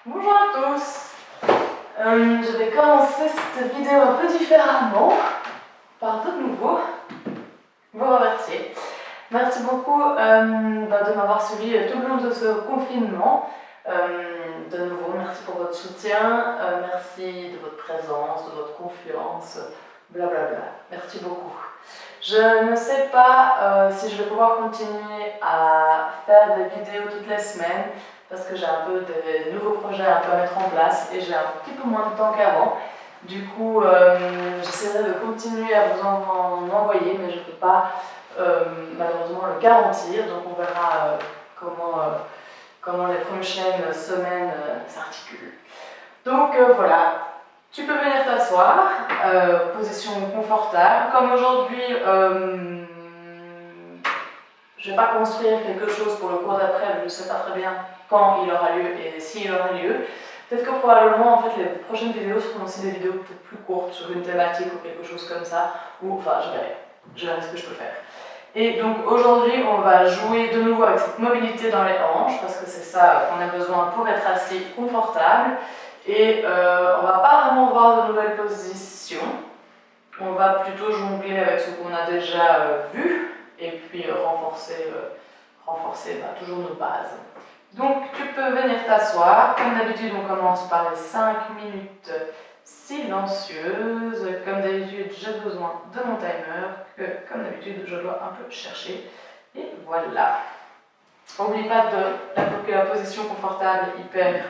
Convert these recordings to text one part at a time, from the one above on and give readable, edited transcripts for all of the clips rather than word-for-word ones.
Bonjour à tous. Je vais commencer cette vidéo un peu différemment, par de nouveau vous remercier. Merci beaucoup de m'avoir suivi tout le long de ce confinement. De nouveau, merci pour votre soutien, merci de votre présence, de votre confiance, blablabla. Merci beaucoup. Je ne sais pas si je vais pouvoir continuer à faire des vidéos toutes les semaines parce que j'ai un peu des nouveaux projets un peu à mettre en place et j'ai un petit peu moins de temps qu'avant. Du coup, j'essaierai de continuer à vous en envoyer, mais je ne peux pas malheureusement le garantir. Donc on verra comment les prochaines semaines s'articulent. Donc voilà. Tu peux venir t'asseoir, position confortable. Comme aujourd'hui, je ne vais pas construire quelque chose pour le cours d'après, je ne sais pas très bien quand il aura lieu et s'il aura lieu. Peut-être que probablement, en fait, les prochaines vidéos seront aussi des vidéos peut-être plus courtes sur une thématique ou quelque chose comme ça, ou enfin, je verrai ce que je peux faire. Et donc aujourd'hui, on va jouer de nouveau avec cette mobilité dans les hanches, parce que c'est ça qu'on a besoin pour être assis confortable. Et on ne va pas vraiment voir de nouvelles positions, on va plutôt jongler avec ce qu'on a déjà vu et puis renforcer toujours nos bases. Donc tu peux venir t'asseoir, comme d'habitude on commence par les 5 minutes silencieuses, comme d'habitude j'ai besoin de mon timer, que comme d'habitude je dois un peu chercher, et voilà. N'oublie pas que la position confortable est hyper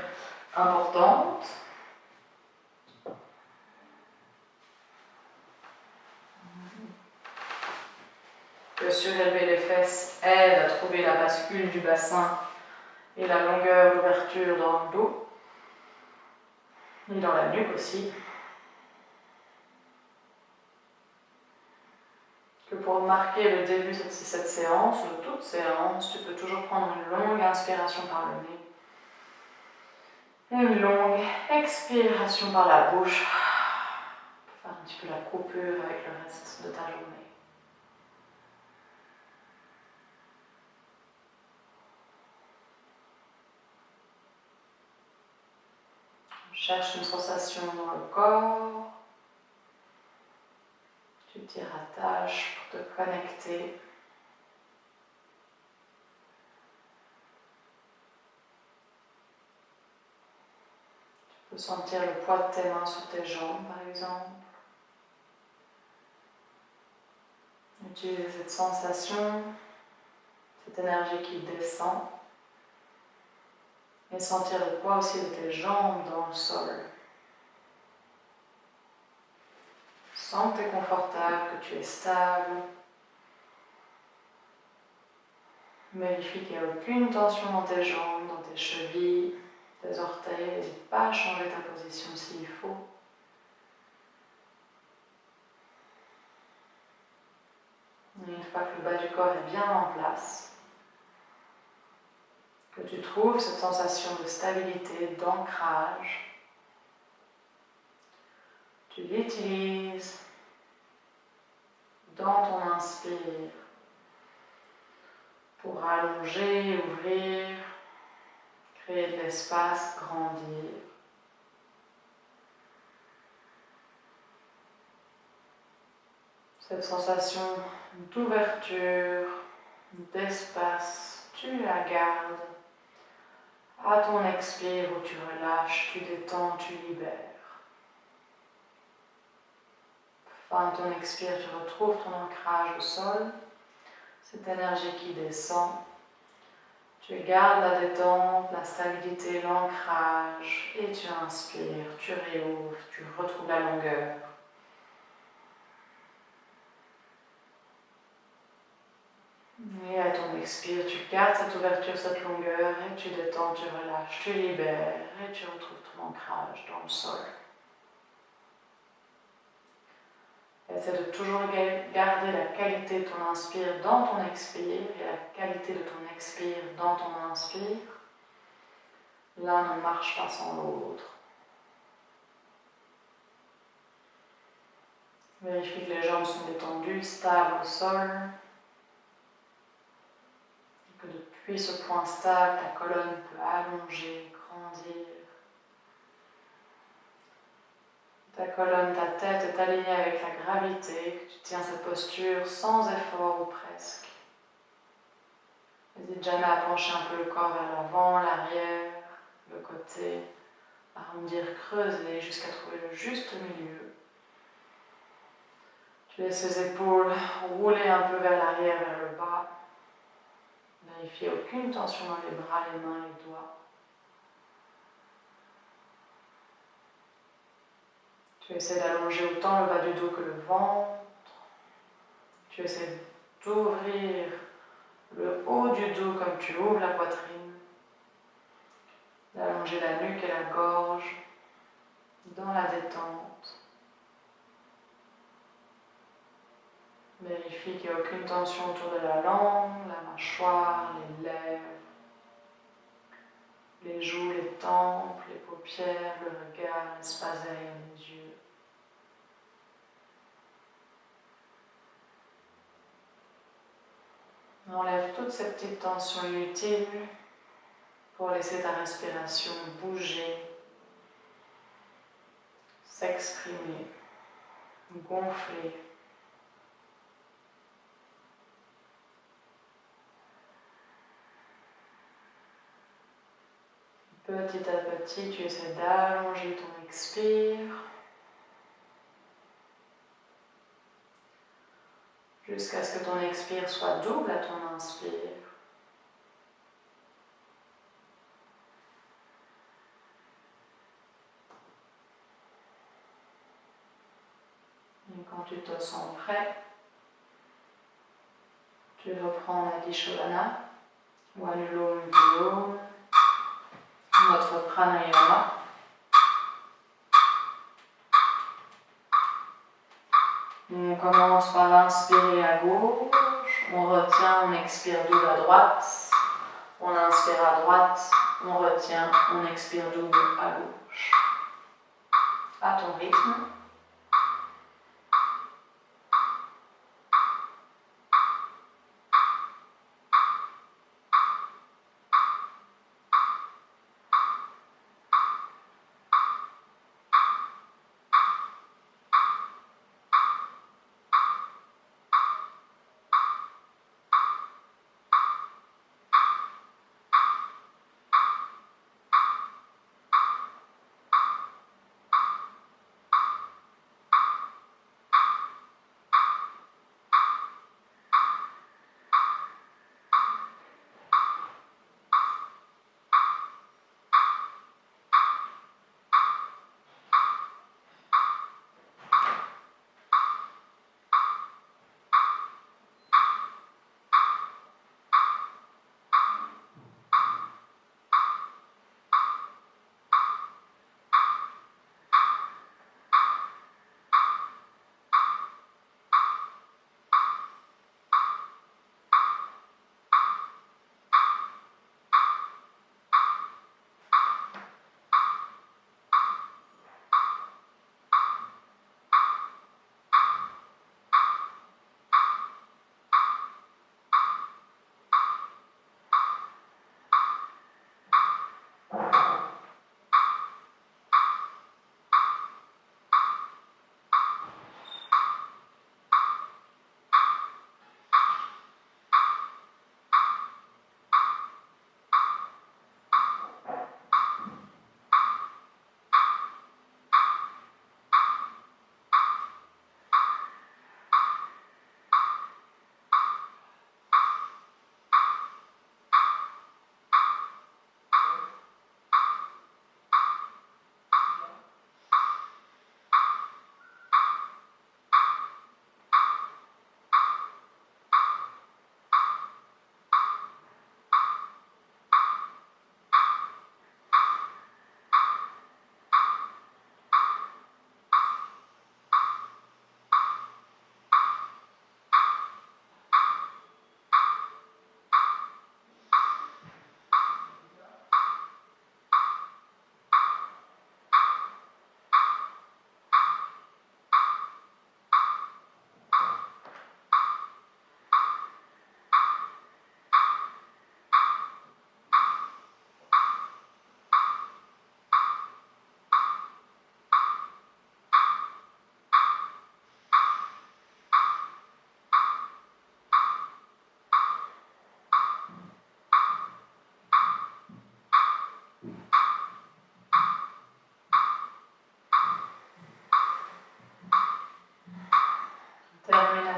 importante. Que surélever les fesses aide à trouver la bascule du bassin et la longueur d'ouverture dans le dos et dans la nuque aussi. Que pour marquer le début de cette séance, ou de toute séance, tu peux toujours prendre une longue inspiration par le nez. Une longue expiration par la bouche pour faire un petit peu la coupure avec le reste de ta journée. Cherche une sensation dans le corps. Tu t'y rattaches pour te connecter. Tu peux sentir le poids de tes mains sur tes jambes, par exemple. Utilise cette sensation, cette énergie qui descend. Et sentir le poids aussi de tes jambes dans le sol. Sens que tu es confortable, que tu es stable. Vérifie qu'il n'y a aucune tension dans tes jambes, dans tes chevilles, tes orteils. N'hésite pas à changer ta position s'il faut. Et une fois que le bas du corps est bien en place, que tu trouves cette sensation de stabilité, d'ancrage, tu l'utilises dans ton inspire pour allonger, ouvrir, créer de l'espace, grandir. Cette sensation d'ouverture, d'espace, tu la gardes. À ton expire où tu relâches, tu détends, tu libères. Fin de ton expire, tu retrouves ton ancrage au sol, cette énergie qui descend. Tu gardes la détente, la stabilité, l'ancrage et tu inspires, tu réouvres, tu retrouves la longueur. Et à ton expire, tu gardes cette ouverture, cette longueur et tu détends, tu relâches, tu libères et tu retrouves ton ancrage dans le sol. Essaie de toujours garder la qualité de ton inspire dans ton expire et la qualité de ton expire dans ton inspire. L'un ne marche pas sans l'autre. Vérifie que les jambes sont détendues, stables au sol. Et que depuis ce point stable, ta colonne peut allonger, grandir, Ta colonne, ta tête est alignée avec la gravité, que tu tiens cette posture sans effort ou presque. N'hésite jamais à pencher un peu le corps vers l'avant, l'arrière, le côté, arrondir, creuser jusqu'à trouver le juste milieu. Tu laisses les épaules rouler un peu vers l'arrière, vers le bas. Vérifiez aucune tension dans les bras, les mains, les doigts. Tu essaies d'allonger autant le bas du dos que le ventre. Tu essaies d'ouvrir le haut du dos comme tu ouvres la poitrine. D'allonger la nuque et la gorge dans la détente. Vérifie qu'il n'y a aucune tension autour de la langue, la mâchoire, les lèvres, les joues, les tempes, les paupières, le regard, l'espace derrière les yeux. Enlève toutes ces petites tensions inutiles pour laisser ta respiration bouger, s'exprimer, gonfler. Petit à petit, tu essaies d'allonger ton expire jusqu'à ce que ton expire soit double à ton inspire. Et quand tu te sens prêt, tu reprends Nadi Shodhana ou Anulom Vilom, notre pranayama. On commence par inspirer à gauche, on retient, on expire double à droite, on inspire à droite, on retient, on expire double à gauche. À ton rythme.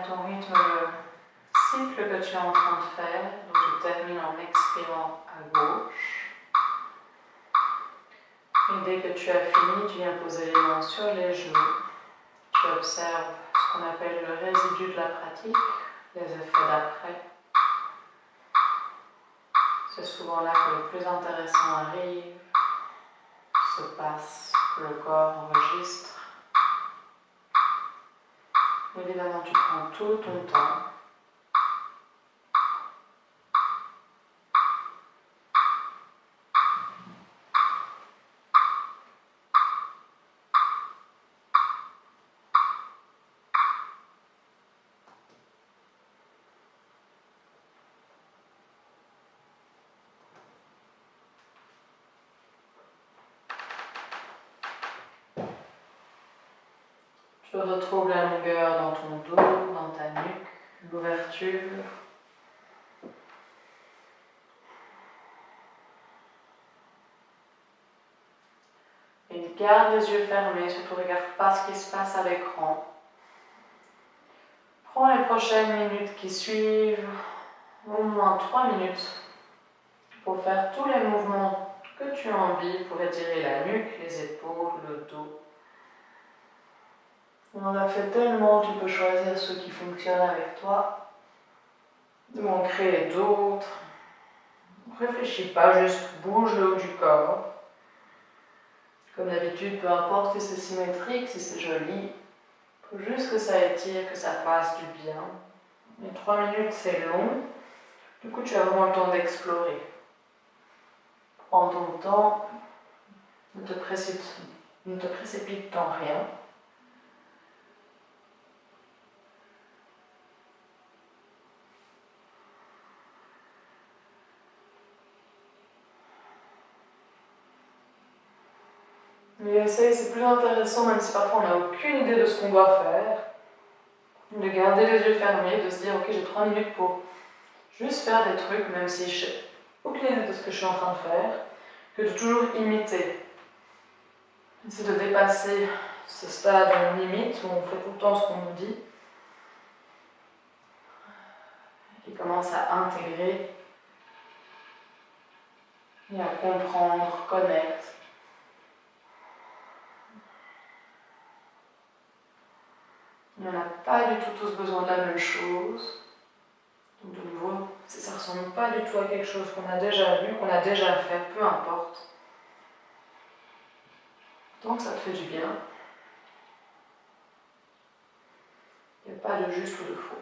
ton rythme le cycle que tu es en train de faire. Donc tu termines en expirant à gauche. Et dès que tu as fini, tu viens poser les mains sur les genoux. Tu observes ce qu'on appelle le résidu de la pratique, les effets d'après. C'est souvent là que le plus intéressant arrive, se passe, que le corps enregistre. Évidemment, tu prends tout ton temps. Tu retrouves la longueur dans ton dos, dans ta nuque, l'ouverture. Et garde les yeux fermés, surtout regarde pas ce qui se passe à l'écran. Prends les prochaines minutes qui suivent, au moins 3 minutes, pour faire tous les mouvements que tu as envie, pour étirer la nuque, les épaules, le dos. On en a fait tellement, tu peux choisir ceux qui fonctionnent avec toi, ou en créer d'autres. Réfléchis pas, juste bouge le haut du corps. Comme d'habitude, peu importe si c'est symétrique, si c'est joli, il faut juste que ça étire, que ça fasse du bien. Et 3 minutes, c'est long. Du coup, tu as vraiment le temps d'explorer. Prends ton temps, ne te précipite dans rien. Mais essaye, c'est plus intéressant, même si parfois on n'a aucune idée de ce qu'on doit faire, de garder les yeux fermés, de se dire ok, j'ai 3 minutes pour juste faire des trucs, même si je n'ai aucune idée de ce que je suis en train de faire, que de toujours imiter. C'est de dépasser ce stade où on imite, où on fait tout le temps ce qu'on nous dit, et commence à intégrer et à comprendre, connaître. On n'a pas du tout tous besoin de la même chose. Donc de nouveau, si ça ne ressemble pas du tout à quelque chose qu'on a déjà vu, qu'on a déjà fait, peu importe. Tant que ça te fait du bien, il n'y a pas de juste ou de faux.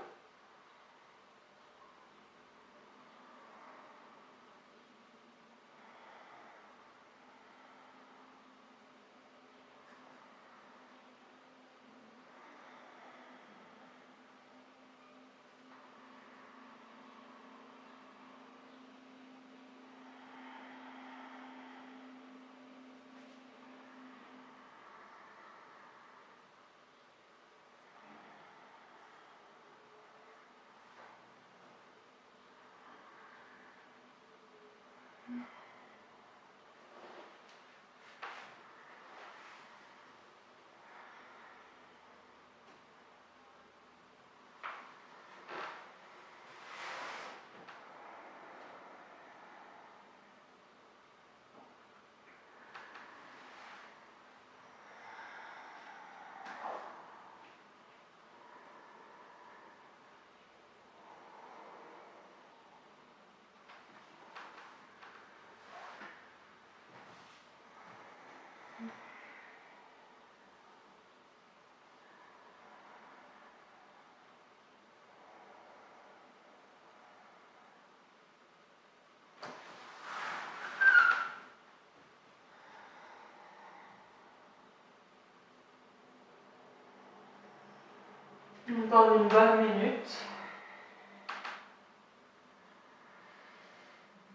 Encore une bonne minute.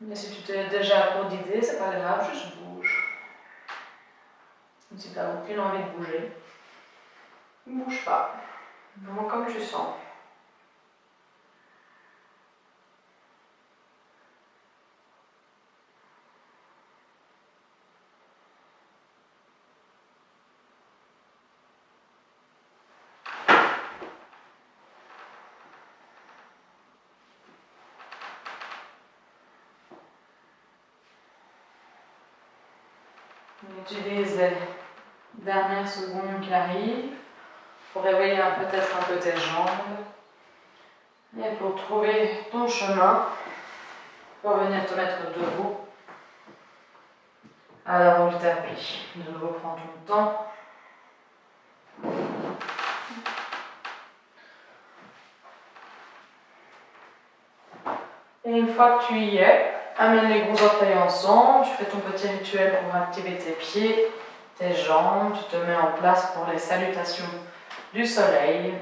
Mais si tu t'es déjà à court d'idées, c'est pas grave, juste bouge. Si tu n'as aucune envie de bouger, ne bouge pas. Vraiment comme tu sens. On utilise les dernières secondes qui arrivent pour réveiller peut-être un peu tes jambes et pour trouver ton chemin pour venir te mettre debout à l'avant du tapis. De nouveau, prends ton temps. Et une fois que tu y es, amène les gros orteils ensemble, tu fais ton petit rituel pour activer tes pieds, tes jambes, tu te mets en place pour les salutations du soleil.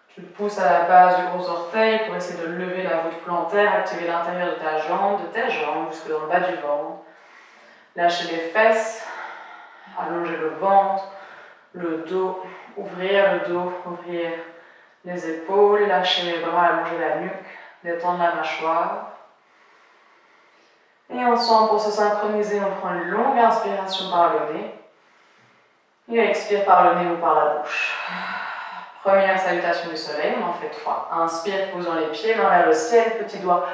Tu le pousses à la base du gros orteil pour essayer de lever la voûte plantaire, activer l'intérieur de ta jambe, de tes jambes, jusque dans le bas du ventre. Lâcher les fesses, allonger le ventre, le dos, ouvrir le dos, ouvrir les épaules, lâcher les bras, allonger la nuque, détendre la mâchoire. Et ensemble, pour se synchroniser, on prend une longue inspiration par le nez et expire par le nez ou par la bouche. Première salutation du soleil, on en fait 3. Inspire, posant les pieds, main vers le ciel, petit doigt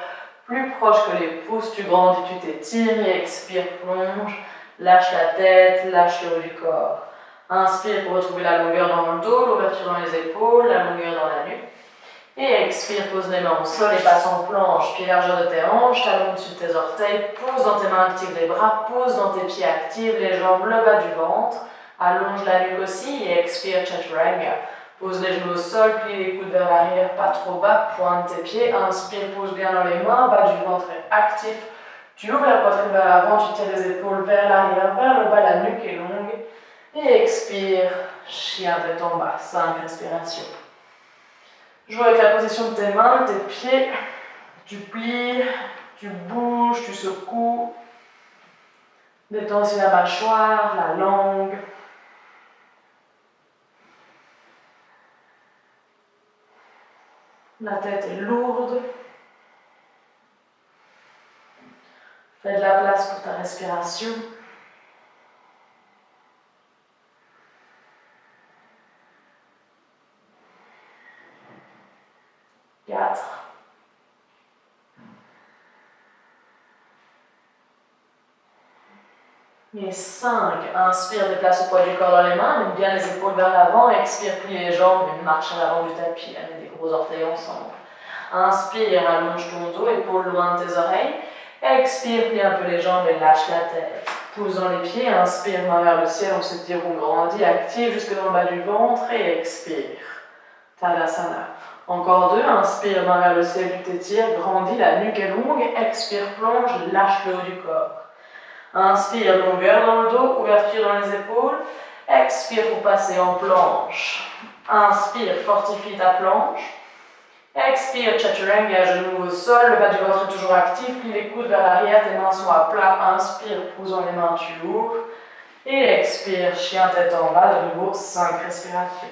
plus proche que les pouces, tu grandis, tu t'étires et expire, plonge, lâche la tête, lâche le haut du corps. Inspire pour retrouver la longueur dans le dos, l'ouverture dans les épaules, la longueur dans la nuque. Et expire, pose les mains au sol et passe en planche, pied largeur de tes hanches, talons au-dessus de tes orteils, pose dans tes mains, active les bras, pose dans tes pieds, active les jambes, le bas du ventre, allonge la nuque aussi et expire, chaturanga. Pose les genoux au sol, plie les coudes vers l'arrière, pas trop bas, pointe tes pieds, inspire, pose bien dans les mains, bas du ventre est actif, tu ouvres la poitrine vers l'avant, tu tires les épaules vers l'arrière, vers le bas, la nuque est longue, et expire, chien tête en bas, 5 respirations. Joue avec la position de tes mains, tes pieds, tu plies, tu bouges, tu secoues, détends aussi la mâchoire, la langue. La tête est lourde. Fais de la place pour ta respiration. Et 5. Inspire, déplace le poids du corps dans les mains, mets bien les épaules vers l'avant. Expire, plie les jambes, une marche à l'avant du tapis. Mets des gros orteils ensemble. Inspire, allonge ton dos, épaules loin de tes oreilles. Expire, plie un peu les jambes et lâche la tête. Pousse dans les pieds, inspire, main vers le ciel, on s'étire, on grandit, active jusque dans le bas du ventre et expire. Tadasana. Encore 2, inspire, main vers le ciel, tu t'étires, grandis, la nuque est longue, expire, plonge, lâche le haut du corps. Inspire, longueur dans le dos, ouverture dans les épaules, expire pour passer en planche. Inspire, fortifie ta planche. Expire, chaturanga, genoux au sol, le bas du ventre est toujours actif, plie les coudes vers l'arrière, tes mains sont à plat. Inspire, posant les mains, tu ouvres. Et expire, chien tête en bas, de nouveau 5 respirations.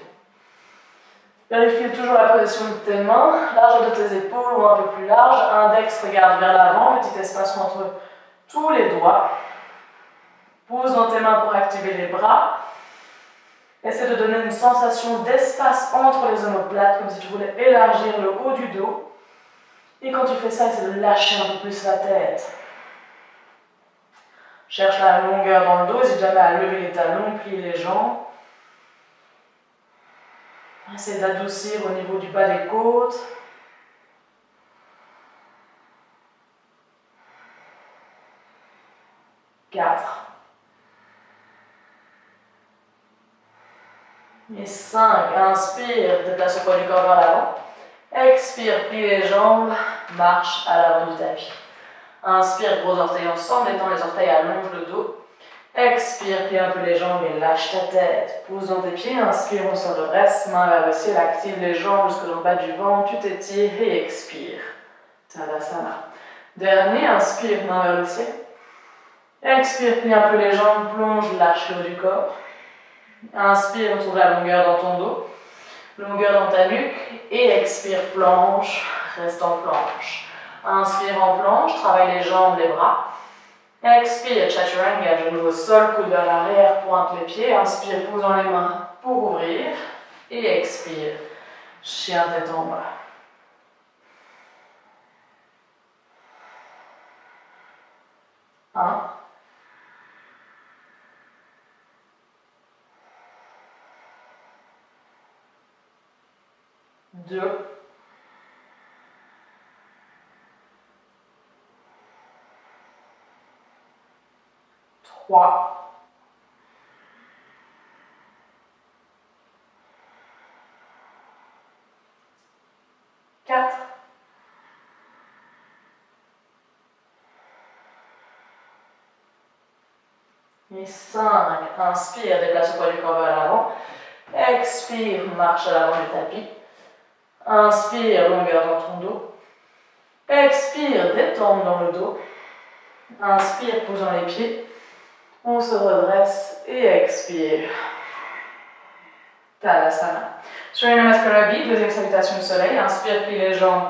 Vérifie toujours la position de tes mains, large de tes épaules ou un peu plus large. Index regarde vers l'avant, petit espace entre tous les doigts. Pose dans tes mains pour activer les bras. Essaie de donner une sensation d'espace entre les omoplates, comme si tu voulais élargir le haut du dos. Et quand tu fais ça, essaie de lâcher un peu plus la tête. Cherche la longueur dans le dos, n'hésite jamais à lever les talons, plier les jambes. Essaie d'adoucir au niveau du bas des côtes. Quatre. Et 5. Inspire, déplace le poids du corps vers l'avant. Expire, plie les jambes, marche à l'avant du tapis. Inspire, gros orteils ensemble, détends les orteils, allonge le dos. Expire, plie un peu les jambes et lâche ta tête. Pose dans tes pieds, inspire, on se redresse, main vers le ciel, active les jambes jusque dans le bas du ventre, tu t'étires et expire. Tadasana. Dernier, inspire, main vers le ciel. Expire, plie un peu les jambes, plonge, lâche le haut du corps. Inspire, retrouve la longueur dans ton dos, longueur dans ta nuque, et expire, planche, reste en planche. Inspire en planche, travaille les jambes, les bras. Expire, chaturanga, genoux au sol, coude vers l'arrière, pointe les pieds. Inspire, pose dans les mains pour ouvrir, et expire, chien tête en bas. Un. 2, 3, 4, et 5. Inspire, déplace le poids du corps vers l'avant. Expire, marche à l'avant du tapis. Inspire, longueur dans ton dos. Expire, détendre dans le dos. Inspire, posant les pieds. On se redresse et expire. Tadasana. Surya Namaskara, deuxième salutation du soleil. Inspire, plie les jambes,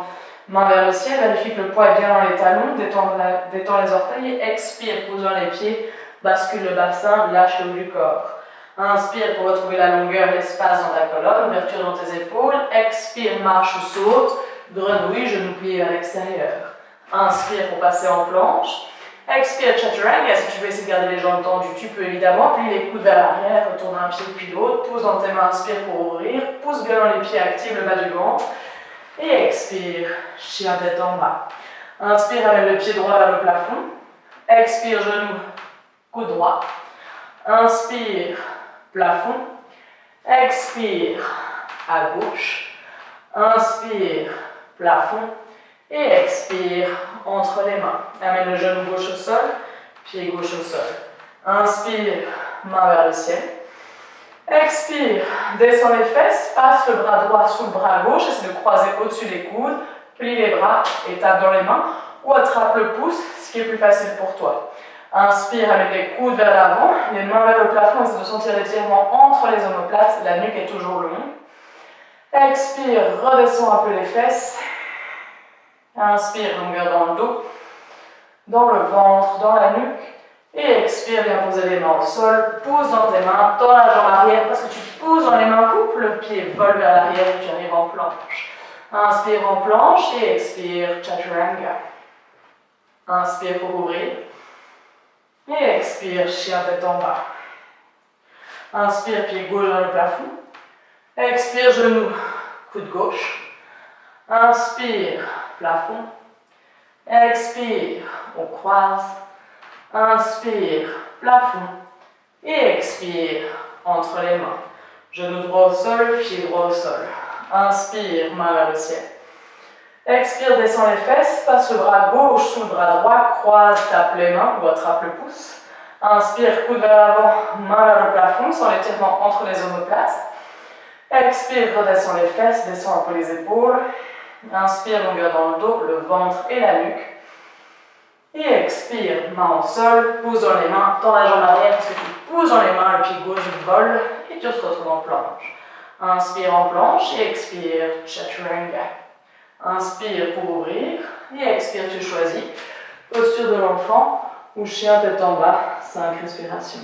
main vers le ciel. Vérifie que le poids est bien dans les talons. Détends les orteils. Expire, posant les pieds. Bascule le bassin, lâche le haut du corps. Inspire pour retrouver la longueur, l'espace dans ta colonne, ouverture dans tes épaules. Expire, marche ou saute. Grenouille, genou plié vers l'extérieur. Inspire pour passer en planche. Expire, chaturanga. Si tu veux essayer de garder les jambes tendues, tu peux évidemment. Plie les coudes vers l'arrière, retourne un pied puis l'autre. Pousse dans tes mains, inspire pour ouvrir. Pousse bien dans les pieds, active le bas du ventre. Et expire, chien tête en bas. Inspire, amène le pied droit vers le plafond. Expire, genou, coude droit. Inspire, plafond. Expire, à gauche. Inspire, plafond. Et expire, entre les mains. Amène le genou gauche au sol, pied gauche au sol. Inspire, main vers le ciel. Expire, descends les fesses, passe le bras droit sous le bras gauche, essaie de croiser au-dessus des coudes, plie les bras et tape dans les mains, ou attrape le pouce, ce qui est plus facile pour toi. Inspire, amène les coudes vers l'avant, les mains vers le plafond, essaie de sentir l'étirement entre les omoplates, la nuque est toujours longue. Expire, redescends un peu les fesses. Inspire, longueur dans le dos, dans le ventre, dans la nuque. Et expire, viens poser les mains au sol. Pose dans tes mains, tends la jambe arrière parce que tu poses dans les mains, coupe le pied, vole vers l'arrière et tu arrives en planche. Inspire en planche et expire, chaturanga. Inspire pour ouvrir. Et expire, chien tête en bas. Inspire, pied gauche dans le plafond. Expire, genou, coude gauche. Inspire, plafond. Expire, on croise. Inspire, plafond. Et expire, entre les mains. Genou droit au sol, pied droit au sol. Inspire, main vers le ciel. Expire, descends les fesses, passe le bras gauche sous le bras droit, croise, tape les mains ou attrape le pouce. Inspire, coude vers l'avant, main vers le plafond, sans l'étirement entre les omoplates. Expire, redescends les fesses, descends un peu les épaules. Inspire, longueur dans le dos, le ventre et la nuque. Et expire, main au sol, pousse dans les mains, tends la jambe arrière parce que tu pousses dans les mains, le pied gauche vole et tu te retrouves en planche. Inspire en planche et expire, chaturanga. Inspire pour ouvrir et expire, tu choisis. Posture de l'enfant ou chien tête en bas, 5 respirations.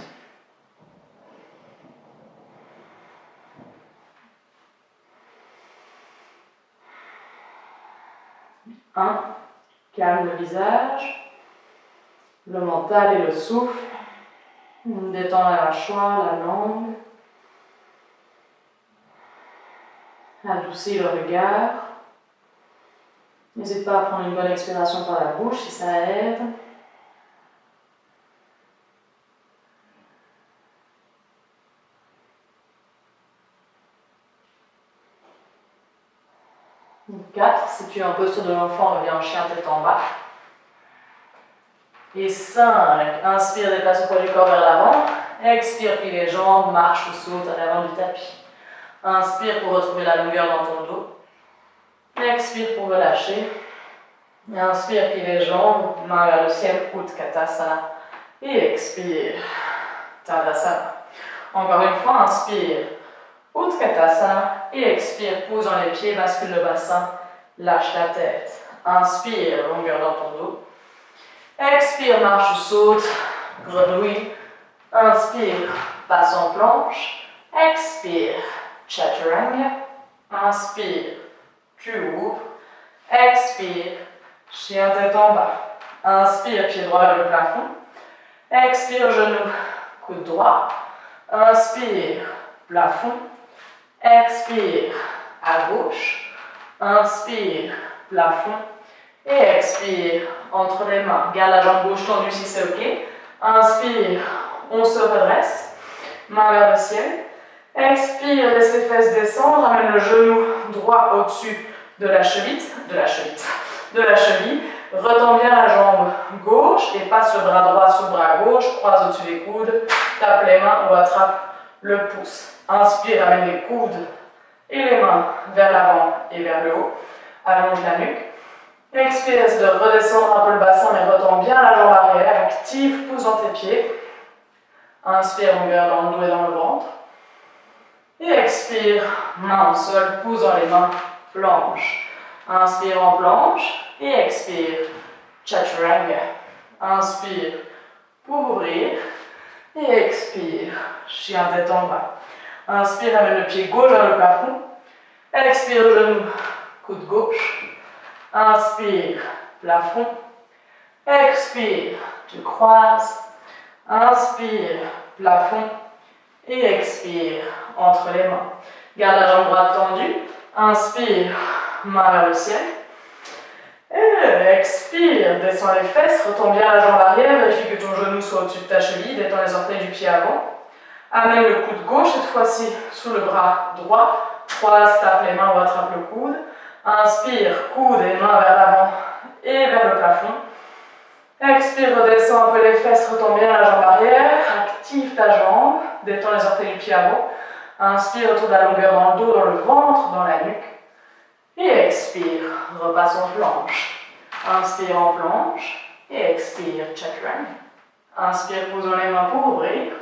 Un, calme le visage, le mental et le souffle. Détends la mâchoire, la langue. Adoucis le regard. N'hésite pas à prendre une bonne expiration par la bouche si ça aide. 4, si tu es en posture de l'enfant, reviens en chien tête en bas. Et 5, inspire, déplace le poids du corps vers l'avant. Expire, plie les jambes, marche ou saute à l'avant du tapis. Inspire pour retrouver la longueur dans ton dos. Expire pour relâcher. Inspire, plie les jambes, main vers le ciel, Utkatasana. Et expire, Tadasana. Encore une fois, inspire, Utkatasana. Et expire, pose dans les pieds, bascule le bassin, lâche la tête. Inspire, longueur dans ton dos. Expire, marche ou saute, grenouille. Inspire, passe en planche. Expire, chaturanga. Inspire, tu ouvres. Expire, chien tête en bas. Inspire, pied droit vers le plafond. Expire, genou, coude droit. Inspire, plafond. Expire, à gauche. Inspire, plafond. Et expire, entre les mains. Garde la jambe gauche tendue si c'est ok. Inspire, on se redresse. Main vers le ciel. Expire, laisse les fesses descendre. Ramène le genou droit au-dessus de la cheville. Retends bien la jambe gauche et passe le bras droit sous le bras gauche. Croise au-dessus des coudes. Tape les mains ou attrape le pouce. Inspire, ramène les coudes et les mains vers l'avant et vers le haut. Allonge la nuque. Expire, essaie de redescendre un peu le bassin, mais retends bien la jambe arrière. Active, pousse dans tes pieds. Inspire, longueur dans le dos et dans le ventre. Et expire, main au sol, pousse dans les mains, planche. Inspire en planche. Et expire, chaturanga. Inspire pour ouvrir. Et expire, chien tête en bas. Inspire, amène le pied gauche vers le plafond. Expire, genou, coude gauche. Inspire, plafond. Expire, tu croises. Inspire, plafond. Et expire, entre les mains. Garde la jambe droite tendue. Inspire, main vers le ciel. Et expire, descends les fesses, retends bien la jambe arrière, vérifie que ton genou soit au-dessus de ta cheville, détends les orteils du pied avant. Amène le coude gauche, cette fois-ci sous le bras droit. Croise, tape les mains ou attrape le coude. Inspire, coude et main vers l'avant et vers le plafond. Expire, redescends un peu les fesses, retends bien la jambe arrière. Active ta jambe, détends les orteils du pied avant. Inspire, retourne la longueur dans le dos, dans le ventre, dans la nuque. Et expire, repasse en planche. Inspire en planche. Et expire, chaturanga. Inspire, posons les mains pour ouvrir.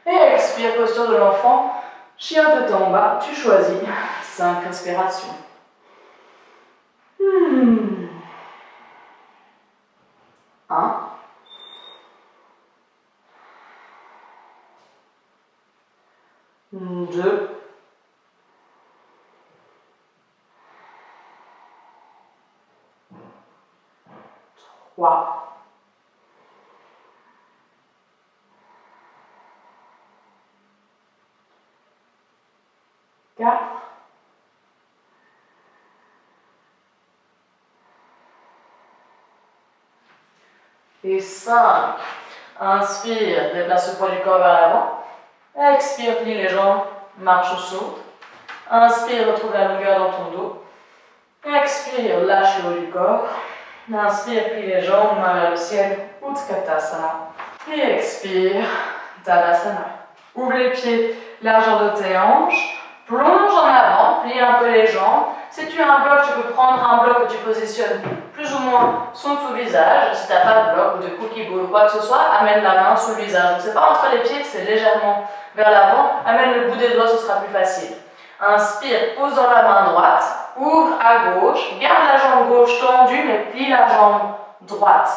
Et expire, posture de l'enfant. Chien tête en bas, tu choisis. 5 respirations. 1. 2. 3. 4. Et 5. Inspire, déplace le poids du corps vers l'avant. Expire, plie les jambes, marche ou saute. Inspire, retrouve la longueur dans ton dos. Expire, lâche le haut du corps. Inspire, plie les jambes, main vers le ciel, Utkatasana. Et expire, Tadasana. Ouvre les pieds, largeur de tes hanches. Plonge en avant, plie un peu les jambes. Si tu as un bloc, tu peux prendre un bloc que tu positionnes plus ou moins sous ton visage. Si tu n'as pas de bloc ou de cookie ball ou quoi que ce soit, amène la main sous le visage. Donc c'est pas entre les pieds, c'est légèrement vers l'avant. Amène le bout des doigts, ce sera plus facile. Inspire, pose dans la main droite, ouvre à gauche, garde la jambe gauche tendue, mais plie la jambe droite.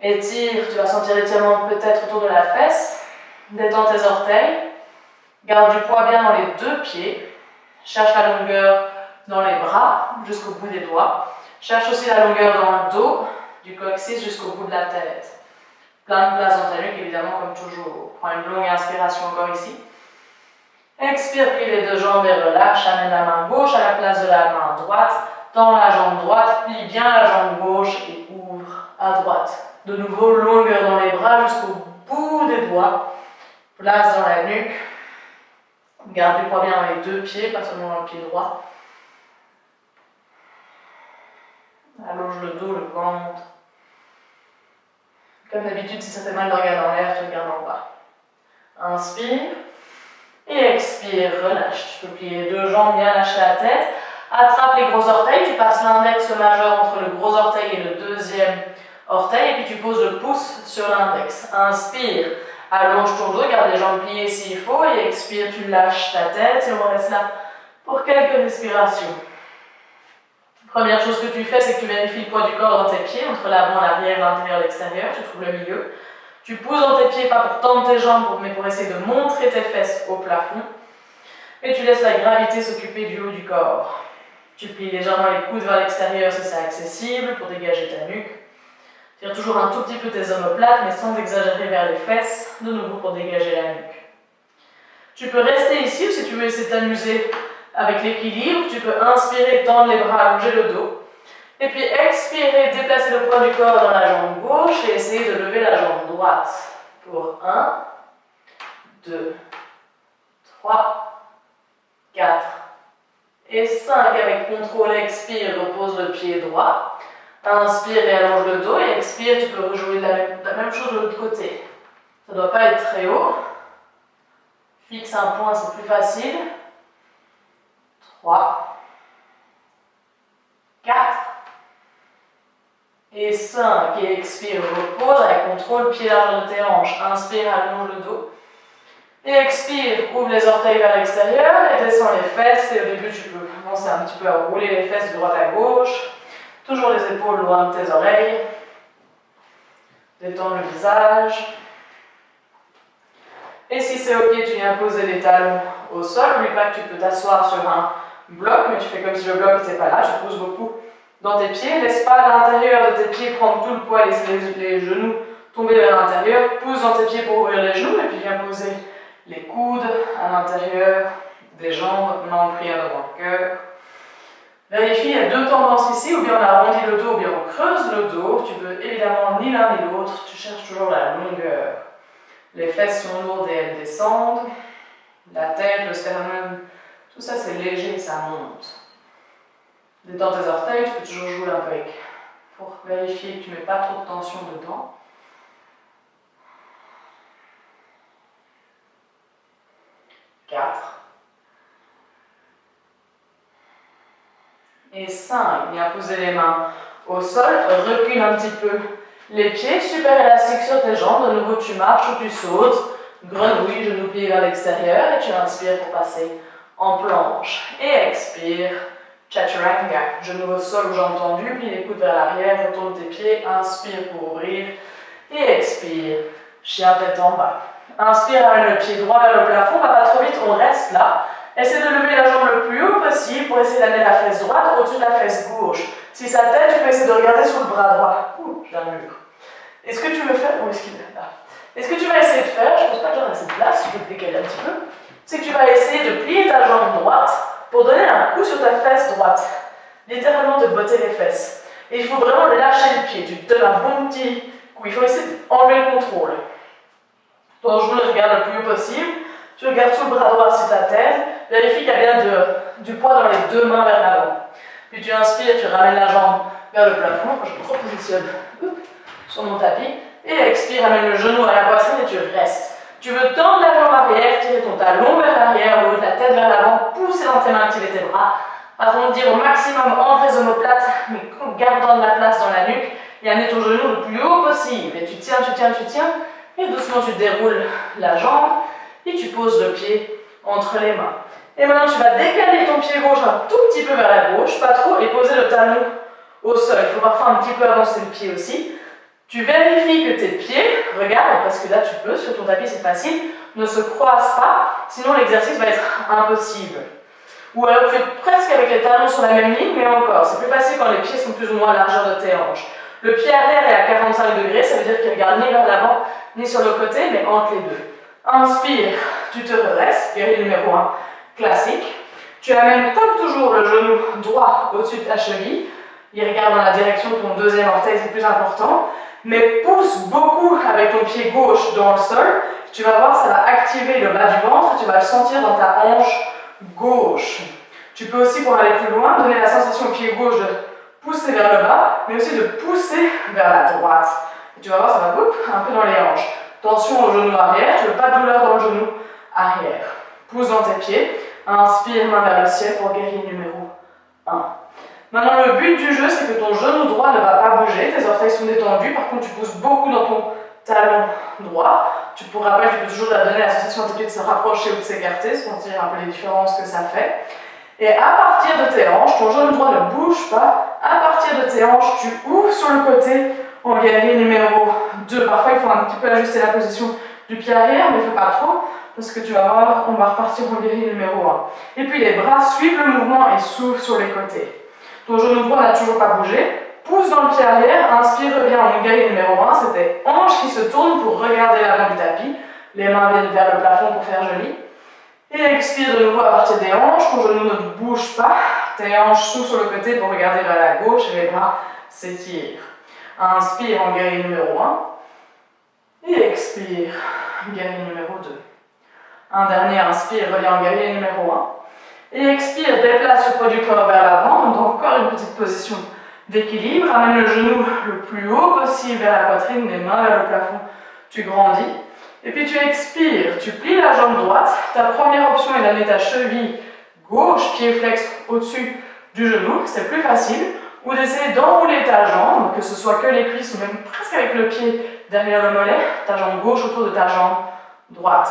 Étire, tu vas sentir l'étirement peut-être autour de la fesse. Détends tes orteils. Garde du poids bien dans les deux pieds. Cherche la longueur dans les bras jusqu'au bout des doigts. Cherche aussi la longueur dans le dos, du coccyx jusqu'au bout de la tête. Plein de place dans ta nuque, évidemment, comme toujours. Prends une longue inspiration encore ici. Expire, plie les deux jambes et relâche. Amène la main gauche à la place de la main droite. Tends la jambe droite, plie bien la jambe gauche et ouvre à droite. De nouveau, longueur dans les bras jusqu'au bout des doigts. Place dans la nuque. Garde du poids bien dans les deux pieds, pas seulement dans le pied droit. Allonge le dos, le ventre. Comme d'habitude, si ça fait mal de regarder en l'air, tu regardes en bas. Inspire. Et expire, relâche. Tu peux plier les deux jambes, bien lâcher la tête. Attrape les gros orteils, tu passes l'index majeur entre le gros orteil et le deuxième orteil, et puis tu poses le pouce sur l'index. Inspire. Allonge ton dos, garde les jambes pliées s'il faut, et expire, tu lâches ta tête, et on reste là pour quelques respirations. Première chose que tu fais, c'est que tu vérifies le poids du corps dans tes pieds, entre l'avant, l'arrière, l'intérieur, l'extérieur, tu trouves le milieu. Tu pousses dans tes pieds, pas pour tendre tes jambes, mais pour essayer de montrer tes fesses au plafond. Et tu laisses la gravité s'occuper du haut du corps. Tu plies légèrement les coudes vers l'extérieur si c'est accessible, pour dégager ta nuque. Tire toujours un tout petit peu tes omoplates, mais sans exagérer vers les fesses, de nouveau pour dégager la nuque. Tu peux rester ici, ou si tu veux essayer de t'amuser avec l'équilibre, tu peux inspirer, tendre les bras, allonger le dos. Et puis expirer, déplacer le poids du corps dans la jambe gauche et essayer de lever la jambe droite. Pour 1, 2, 3, 4 et 5. Avec contrôle, expire, repose le pied droit. Inspire et allonge le dos. Et expire, tu peux rejouer la même chose de l'autre côté. Ça ne doit pas être très haut. Fixe un point, c'est plus facile. 3, 4 et 5. Et expire, repose avec contrôle, pied large de tes hanches. Inspire, allonge le dos. Et expire, ouvre les orteils vers l'extérieur et descends les fesses. Et au début, tu peux commencer un petit peu à rouler les fesses de droite à gauche. Toujours les épaules loin de tes oreilles. Détends le visage. Et si c'est ok, tu viens poser les talons au sol. N'oublie pas que tu peux t'asseoir sur un bloc, mais tu fais comme si le bloc n'était pas là. Tu pousses beaucoup dans tes pieds. Laisse pas l'intérieur de tes pieds prendre tout le poids, laisse les genoux tomber vers l'intérieur. Pousse dans tes pieds pour ouvrir les genoux et puis viens poser les coudes à l'intérieur des jambes, main en prière devant le cœur. Vérifie, il y a deux tendances ici, ou bien on arrondit le dos, ou bien on creuse le dos. Tu veux évidemment ni l'un ni l'autre, tu cherches toujours la longueur. Les fesses sont lourdes et elles descendent. La tête, le sternum, tout ça c'est léger, ça monte. Détends tes orteils, tu peux toujours jouer un peu avec pour vérifier que tu ne mets pas trop de tension dedans. 4 et 5. Viens poser les mains au sol, recule un petit peu les pieds, super élastique sur tes jambes. De nouveau, tu marches ou tu sautes, grenouille, genou plié vers l'extérieur et tu inspires pour passer en planche. Et expire, chaturanga, genou au sol, jambes tendues, plie les coudes vers l'arrière, retourne tes pieds, inspire pour ouvrir et expire, chien tête en bas. Inspire, amène le pied droit vers le plafond, va pas trop vite, on reste là. Essaie de lever la jambe le plus haut possible pour essayer d'amener la fesse droite au-dessus de la fesse gauche. Si ça t'aide, tu peux essayer de regarder sur le bras droit. Ouh, j'ai un mur. Est-ce que tu veux faire... Où est-ce qu'il est là? Est-ce que tu vas essayer de faire, je ne pense pas que j'en ai assez de place, je peux te décaler un petit peu, c'est que tu vas essayer de plier ta jambe droite pour donner un coup sur ta fesse droite. Littéralement de botter les fesses. Et il faut vraiment lâcher le pied. Tu te donnes un bon petit coup. Il faut essayer d'enlever le contrôle. Ton genou regarde le plus haut possible. Tu regardes sur le bras droit sur ta tête. Vérifie qu'il y a bien du poids dans les deux mains vers l'avant. Puis tu inspires, tu ramènes la jambe vers le plafond. Je me repositionne sur mon tapis. Et expire, amène le genou à la poitrine et tu restes. Tu veux tendre la jambe arrière, tirer ton talon vers l'arrière, le haut de la tête vers l'avant, pousser dans tes mains, activer tes bras. Arrondir au maximum entre les omoplates, mais gardant de la place dans la nuque. Et amener ton genou le plus haut possible. Et tu tiens, tu tiens, tu tiens. Et doucement tu déroules la jambe. Et tu poses le pied entre les mains. Et maintenant tu vas décaler ton pied gauche un tout petit peu vers la gauche, pas trop, et poser le talon au sol. Il faut parfois un petit peu avancer le pied aussi. Tu vérifies que tes pieds, regarde, parce que là tu peux, sur ton tapis c'est facile, ne se croisent pas, sinon l'exercice va être impossible. Ou alors tu fais presque avec les talons sur la même ligne, mais encore, c'est plus facile quand les pieds sont plus ou moins à la largeur de tes hanches. Le pied arrière est à 45 degrés, ça veut dire qu'il ne regarde ni vers l'avant, ni sur le côté, mais entre les deux. Inspire, tu te redresses, guéri numéro 1, classique. Tu amènes comme toujours le genou droit au-dessus de ta cheville. Il regarde dans la direction de ton deuxième orteil, c'est plus important. Mais pousse beaucoup avec ton pied gauche dans le sol. Tu vas voir, ça va activer le bas du ventre. Tu vas le sentir dans ta hanche gauche. Tu peux aussi, pour aller plus loin, donner la sensation au pied gauche de pousser vers le bas, mais aussi de pousser vers la droite. Et tu vas voir, ça va un peu dans les hanches. Tension au genou arrière, tu veux pas de douleur dans le genou arrière. Pousse dans tes pieds. Inspire, main vers le ciel pour guérir numéro 1. Maintenant, le but du jeu, c'est que ton genou droit ne va pas bouger, tes orteils sont détendus, par contre, tu pousses beaucoup dans ton talon droit. Tu pourras pas, tu peux toujours donner la sensation à tes pieds de se rapprocher ou de s'écarter, sentir un peu les différences que ça fait. Et à partir de tes hanches, ton genou droit ne bouge pas. À partir de tes hanches, tu ouvres sur le côté en guerrier numéro 2. Parfois, il faut un petit peu ajuster la position du pied arrière, mais il ne faut pas trop, parce que tu vas voir, on va repartir en guerrier numéro 1. Et puis les bras suivent le mouvement et s'ouvrent sur les côtés. Ton genou droit n'a toujours pas bougé. Pousse dans le pied arrière, inspire, reviens en guerrier numéro 1. C'était hanche qui se tourne pour regarder l'avant du tapis. Les mains viennent vers le plafond pour faire joli. Et expire de nouveau à partir des hanches, ton genou ne bouge pas, tes hanches s'ouvrent sur le côté pour regarder vers la gauche et les bras s'étirent. Inspire en guerrier numéro 1 et expire, guerrier numéro 2. Un dernier, inspire, reviens en guerrier numéro 1 et expire, déplace le poids du corps vers l'avant, donc encore une petite position d'équilibre, ramène le genou le plus haut possible vers la poitrine, les mains vers le plafond, tu grandis. Et puis tu expires, tu plies la jambe droite. Ta première option est d'amener ta cheville gauche, pied flex au-dessus du genou, c'est plus facile. Ou d'essayer d'enrouler ta jambe, que ce soit que les cuisses ou même presque avec le pied derrière le mollet, ta jambe gauche autour de ta jambe droite.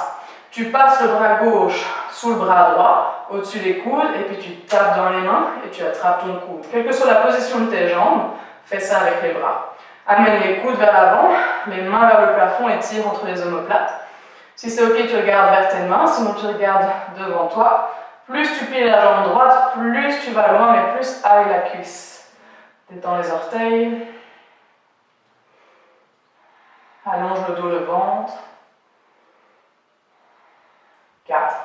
Tu passes le bras gauche sous le bras droit, au-dessus des coudes, et puis tu tapes dans les mains et tu attrapes ton coude. Quelle que soit la position de tes jambes, fais ça avec les bras. Amène les coudes vers l'avant, les mains vers le plafond et tire entre les omoplates. Si c'est ok, tu regardes vers tes mains, sinon tu regardes devant toi. Plus tu plies la jambe droite, plus tu vas loin, mais plus avec la cuisse. Détends les orteils. Allonge le dos, le ventre. 4.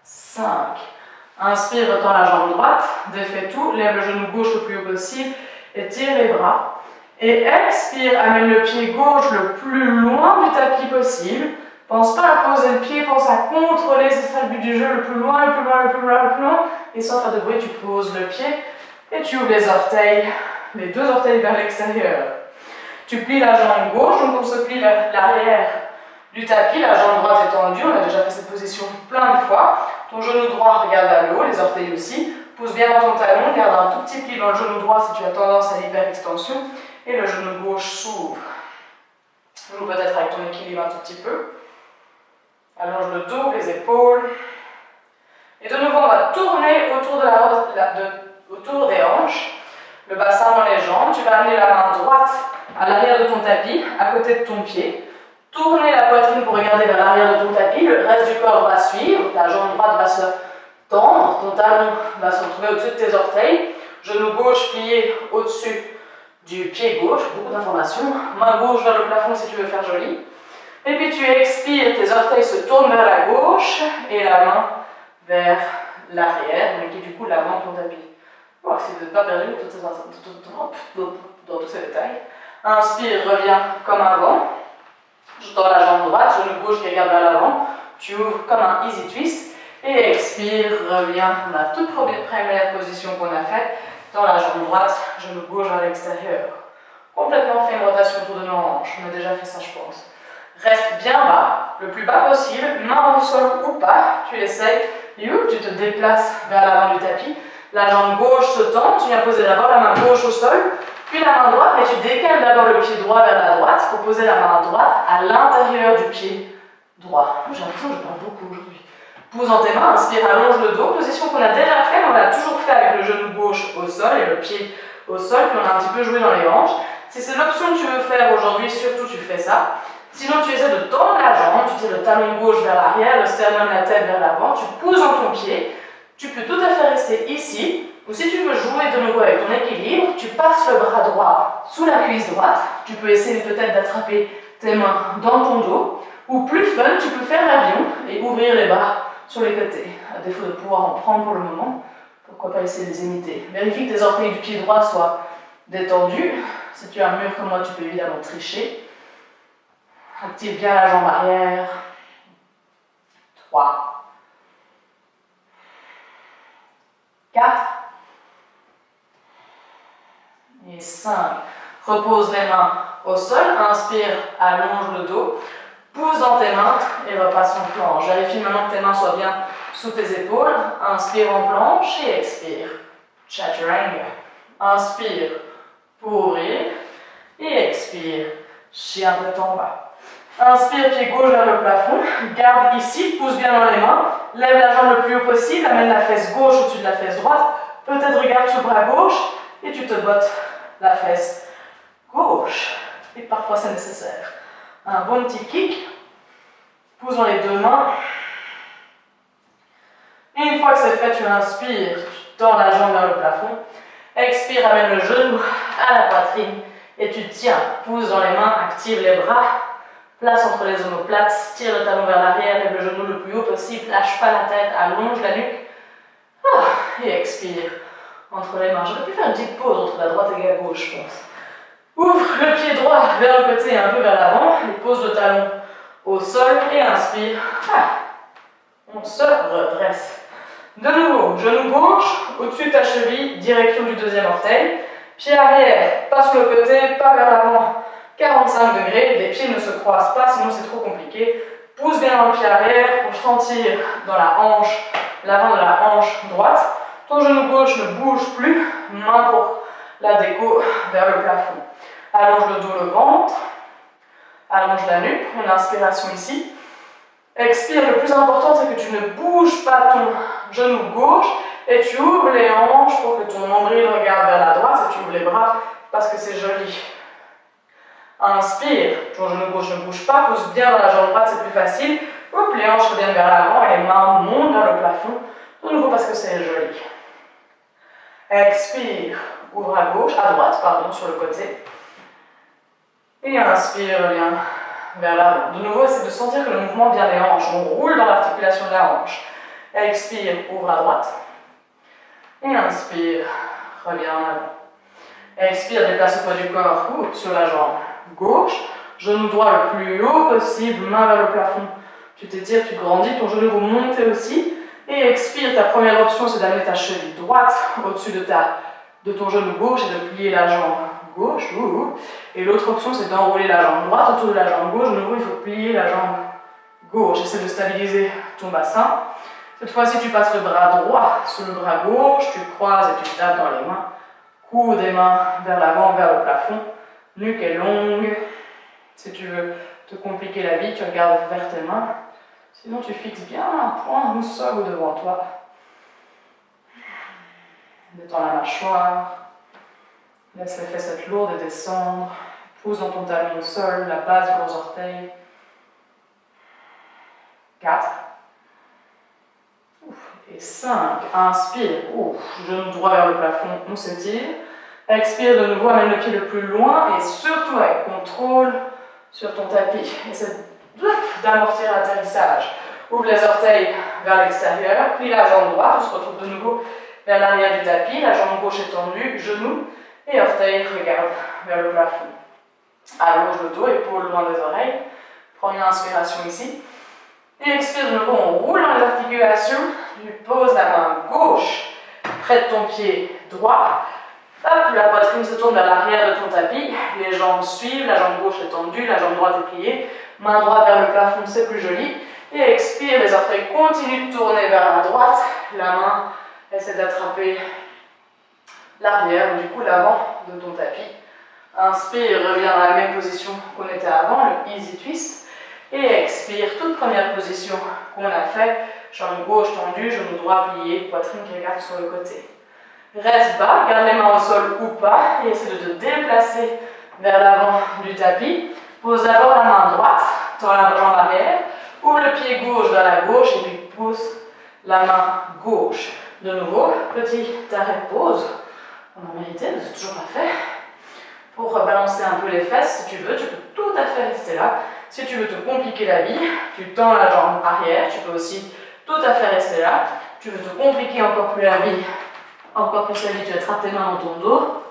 5. Inspire, retends la jambe droite, défais tout, lève le genou gauche le plus haut possible et tire les bras. Et expire, amène le pied gauche le plus loin du tapis possible. Pense pas à poser le pied, pense à contrôler ces statuts du jeu le plus loin, le plus loin, le plus loin, le plus loin. Et sans faire de bruit, tu poses le pied et tu ouvres les orteils, les deux orteils vers l'extérieur. Tu plies la jambe gauche, donc on se plie vers l'arrière du tapis, la jambe droite est tendue, on a déjà fait cette position plein de fois. Ton genou droit regarde à l'eau, les orteils aussi. Pousse bien dans ton talon, garde un tout petit pli dans le genou droit si tu as tendance à l'hyperextension. Et le genou gauche s'ouvre. Joue peut-être avec ton équilibre un tout petit peu. Allonge le dos, les épaules. Et de nouveau, on va tourner autour des hanches. Le bassin dans les jambes. Tu vas amener la main droite à l'arrière de ton tapis, à côté de ton pied. Tourner la poitrine pour regarder vers l'arrière de ton tapis. Le reste du corps va suivre. Ta jambe droite va se tendre. Ton talon va se retrouver au-dessus de tes orteils. Genou gauche plié au-dessus du pied gauche. Beaucoup d'informations. Main gauche vers le plafond si tu veux faire joli. Et puis tu expires. Tes orteils se tournent vers la gauche et la main vers l'arrière, mais qui est du coup l'avant de ton tapis. Bon, si vous n'êtes pas perdu dans tous ces détails. Inspire, reviens comme avant. Je tends la jambe droite, genou gauche qui regarde vers l'avant. Tu ouvres comme un easy twist. Et expire, reviens dans la toute première position qu'on a faite. Dans la jambe droite, genou gauche vers l'extérieur. Complètement fait une rotation autour de nos hanches. On a déjà fait ça, je pense. Reste bien bas, le plus bas possible, main au sol ou pas. Tu essayes. Tu te déplaces vers l'avant du tapis. La jambe gauche se tend. Tu viens poser d'abord la main gauche au sol. Puis la main droite, mais tu décales d'abord le pied droit vers la droite pour poser la main droite à l'intérieur du pied droit. J'ai l'impression que je parle beaucoup aujourd'hui. Pousse dans tes mains, inspire, allonge le dos. Position qu'on a déjà fait, mais on l'a toujours fait avec le genou gauche au sol et le pied au sol. Puis on a un petit peu joué dans les hanches. Si c'est l'option que tu veux faire aujourd'hui, surtout tu fais ça. Sinon tu essaies de tendre la jambe, tu tires le talon gauche vers l'arrière, le sternum, la tête vers l'avant. Tu pousses dans ton pied. Tu peux tout à fait rester ici. Ou si tu veux jouer de nouveau avec ton équilibre, tu passes le bras droit sous la cuisse droite. Tu peux essayer peut-être d'attraper tes mains dans ton dos. Ou plus fun, tu peux faire l'avion et ouvrir les bras sur les côtés. À défaut de pouvoir en prendre pour le moment, pourquoi pas essayer de les imiter. Vérifie que tes orteils du pied droit soient détendus. Si tu as un mur comme moi, tu peux évidemment tricher. Active bien la jambe arrière. 3. 4. Et 5. Repose les mains au sol. Inspire, allonge le dos. Pousse dans tes mains et repasse en planche. Vérifie maintenant que tes mains soient bien sous tes épaules. Inspire en planche et expire. Chaturanga. Inspire pour ouvrir et expire. Chien tête en bas. Inspire, pied gauche vers le plafond. Garde ici, pousse bien dans les mains. Lève la jambe le plus haut possible. Amène la fesse gauche au-dessus de la fesse droite. Peut-être regarde sur le bras gauche et tu te bottes la fesse gauche. Et parfois c'est nécessaire. Un bon petit kick. Pousse dans les deux mains. Et une fois que c'est fait, tu inspires. Tu tends la jambe vers le plafond. Expire, amène le genou à la poitrine. Et tu tiens. Pousse dans les mains, active les bras. Place entre les omoplates, tire le talon vers l'arrière, lève le genou le plus haut possible, lâche pas la tête, allonge la nuque. Et expire entre les mains. J'aurais pu faire une petite pause entre la droite et la gauche, je pense. Ouvre le pied droit vers le côté et un peu vers l'avant, et pose le talon au sol et inspire. On se redresse. De nouveau, genou gauche, au-dessus de ta cheville, direction du deuxième orteil. Pied arrière, pas sur le côté, pas vers l'avant, 45 degrés. Les pieds ne se croisent pas, sinon c'est trop compliqué. Pousse bien dans le pied arrière pour sentir dans la hanche, l'avant de la hanche droite. Ton genou gauche ne bouge plus, main pour la déco vers le plafond. Allonge le dos, le ventre, allonge la nuque, une inspiration ici. Expire, le plus important c'est que tu ne bouges pas ton genou gauche et tu ouvres les hanches pour que ton nombril regarde vers la droite et tu ouvres les bras parce que c'est joli. Inspire, ton genou gauche ne bouge pas, pousse bien dans la jambe droite, c'est plus facile. Hop, les hanches reviennent vers l'avant et les mains montent vers le plafond, de nouveau parce que c'est joli. Expire, ouvre à gauche, à droite, pardon, sur le côté. Et inspire, reviens vers l'avant. De nouveau, c'est de sentir que le mouvement vient des hanches. On roule dans l'articulation de la hanche. Expire, ouvre à droite. Et inspire, reviens en avant. Expire, déplace le poids du corps sur la jambe gauche. Genou droit le plus haut possible, main vers le plafond. Tu t'étires, tu grandis, ton genou va monter aussi. Et expire, ta première option, c'est d'amener ta cheville droite au-dessus de ton genou gauche et de plier la jambe gauche. Et l'autre option, c'est d'enrouler la jambe droite autour de la jambe gauche. De nouveau, il faut plier la jambe gauche. Essaie de stabiliser ton bassin. Cette fois-ci, tu passes le bras droit sur le bras gauche, tu croises et tu tapes dans les mains. Coude des mains vers l'avant, vers le plafond. Nuque est longue. Si tu veux te compliquer la vie, tu regardes vers tes mains. Sinon, tu fixes bien un point au sol ou devant toi. Détends la mâchoire. Laisse les fesses lourdes et descendre. Pousse dans ton talon au sol, la base du gros orteil. 4. Et 5. Inspire. Genou droit vers le plafond, on s'étire. Expire de nouveau, amène le pied le plus loin et surtout avec contrôle sur ton tapis. Essaie d'amortir l'atterrissage. Ouvre les orteils vers l'extérieur, plie la jambe droite, on se retrouve de nouveau vers l'arrière du tapis, la jambe gauche est tendue, genou et orteil regarde vers le plafond. Allonge le dos, épaules loin des oreilles. Prends une inspiration ici. Et expire de nouveau, on roule dans les articulations. Tu poses la main gauche près de ton pied droit. Hop, la poitrine se tourne vers l'arrière de ton tapis. Les jambes suivent, la jambe gauche est tendue, la jambe droite est pliée. Main droite vers le plafond, c'est plus joli. Et expire, les orteils continuent de tourner vers la droite. La main essaie d'attraper l'arrière, ou du coup l'avant de ton tapis. Inspire, reviens dans la même position qu'on était avant, le easy twist. Et expire, toute première position qu'on a fait. Jambe gauche tendue, genou droit plié, poitrine qui regarde sur le côté. Reste bas, garde les mains au sol ou pas, et essaie de te déplacer vers l'avant du tapis. Pose d'abord la main droite, tends la jambe arrière, ouvre le pied gauche vers la gauche et puis pousse la main gauche. De nouveau, petit arrêt de pause. On a mérité, mais c'est toujours pas fait. Pour balancer un peu les fesses, si tu veux, tu peux tout à fait rester là. Si tu veux te compliquer la vie, tu tends la jambe arrière, tu peux aussi tout à fait rester là. Tu veux te compliquer encore plus la vie, tu attrapes tes mains dans ton dos.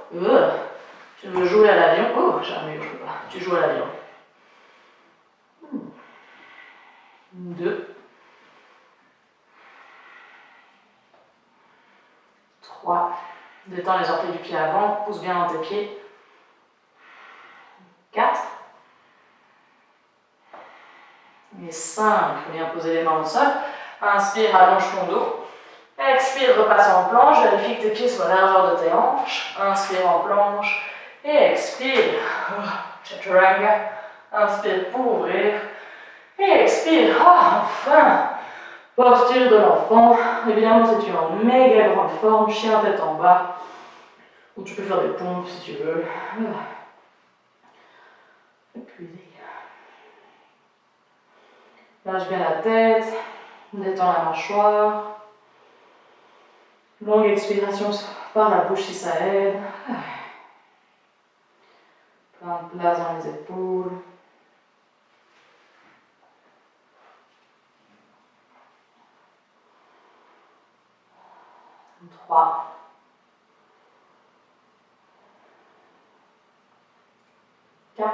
Tu veux jouer à l'avion. Oh, jamais je peux pas. Tu joues à l'avion. 2. 3. Détends les orteils du pied avant, pousse bien dans tes pieds. 4. Et 5. Viens poser les mains au sol. Inspire, allonge ton dos. Expire, repasse en planche. Vérifie que tes pieds soient à la largeur de tes hanches. Inspire en planche. Et expire. Chaturanga. Inspire pour ouvrir. Et expire. Enfin. Posture de l'enfant. Évidemment, si tu es en méga grande forme, chien tête en bas. Ou tu peux faire des pompes si tu veux. Épuisé. Lâche bien la tête. Détends la mâchoire. Longue expiration par la bouche si ça aide. Plein de place dans les épaules. 3, 4,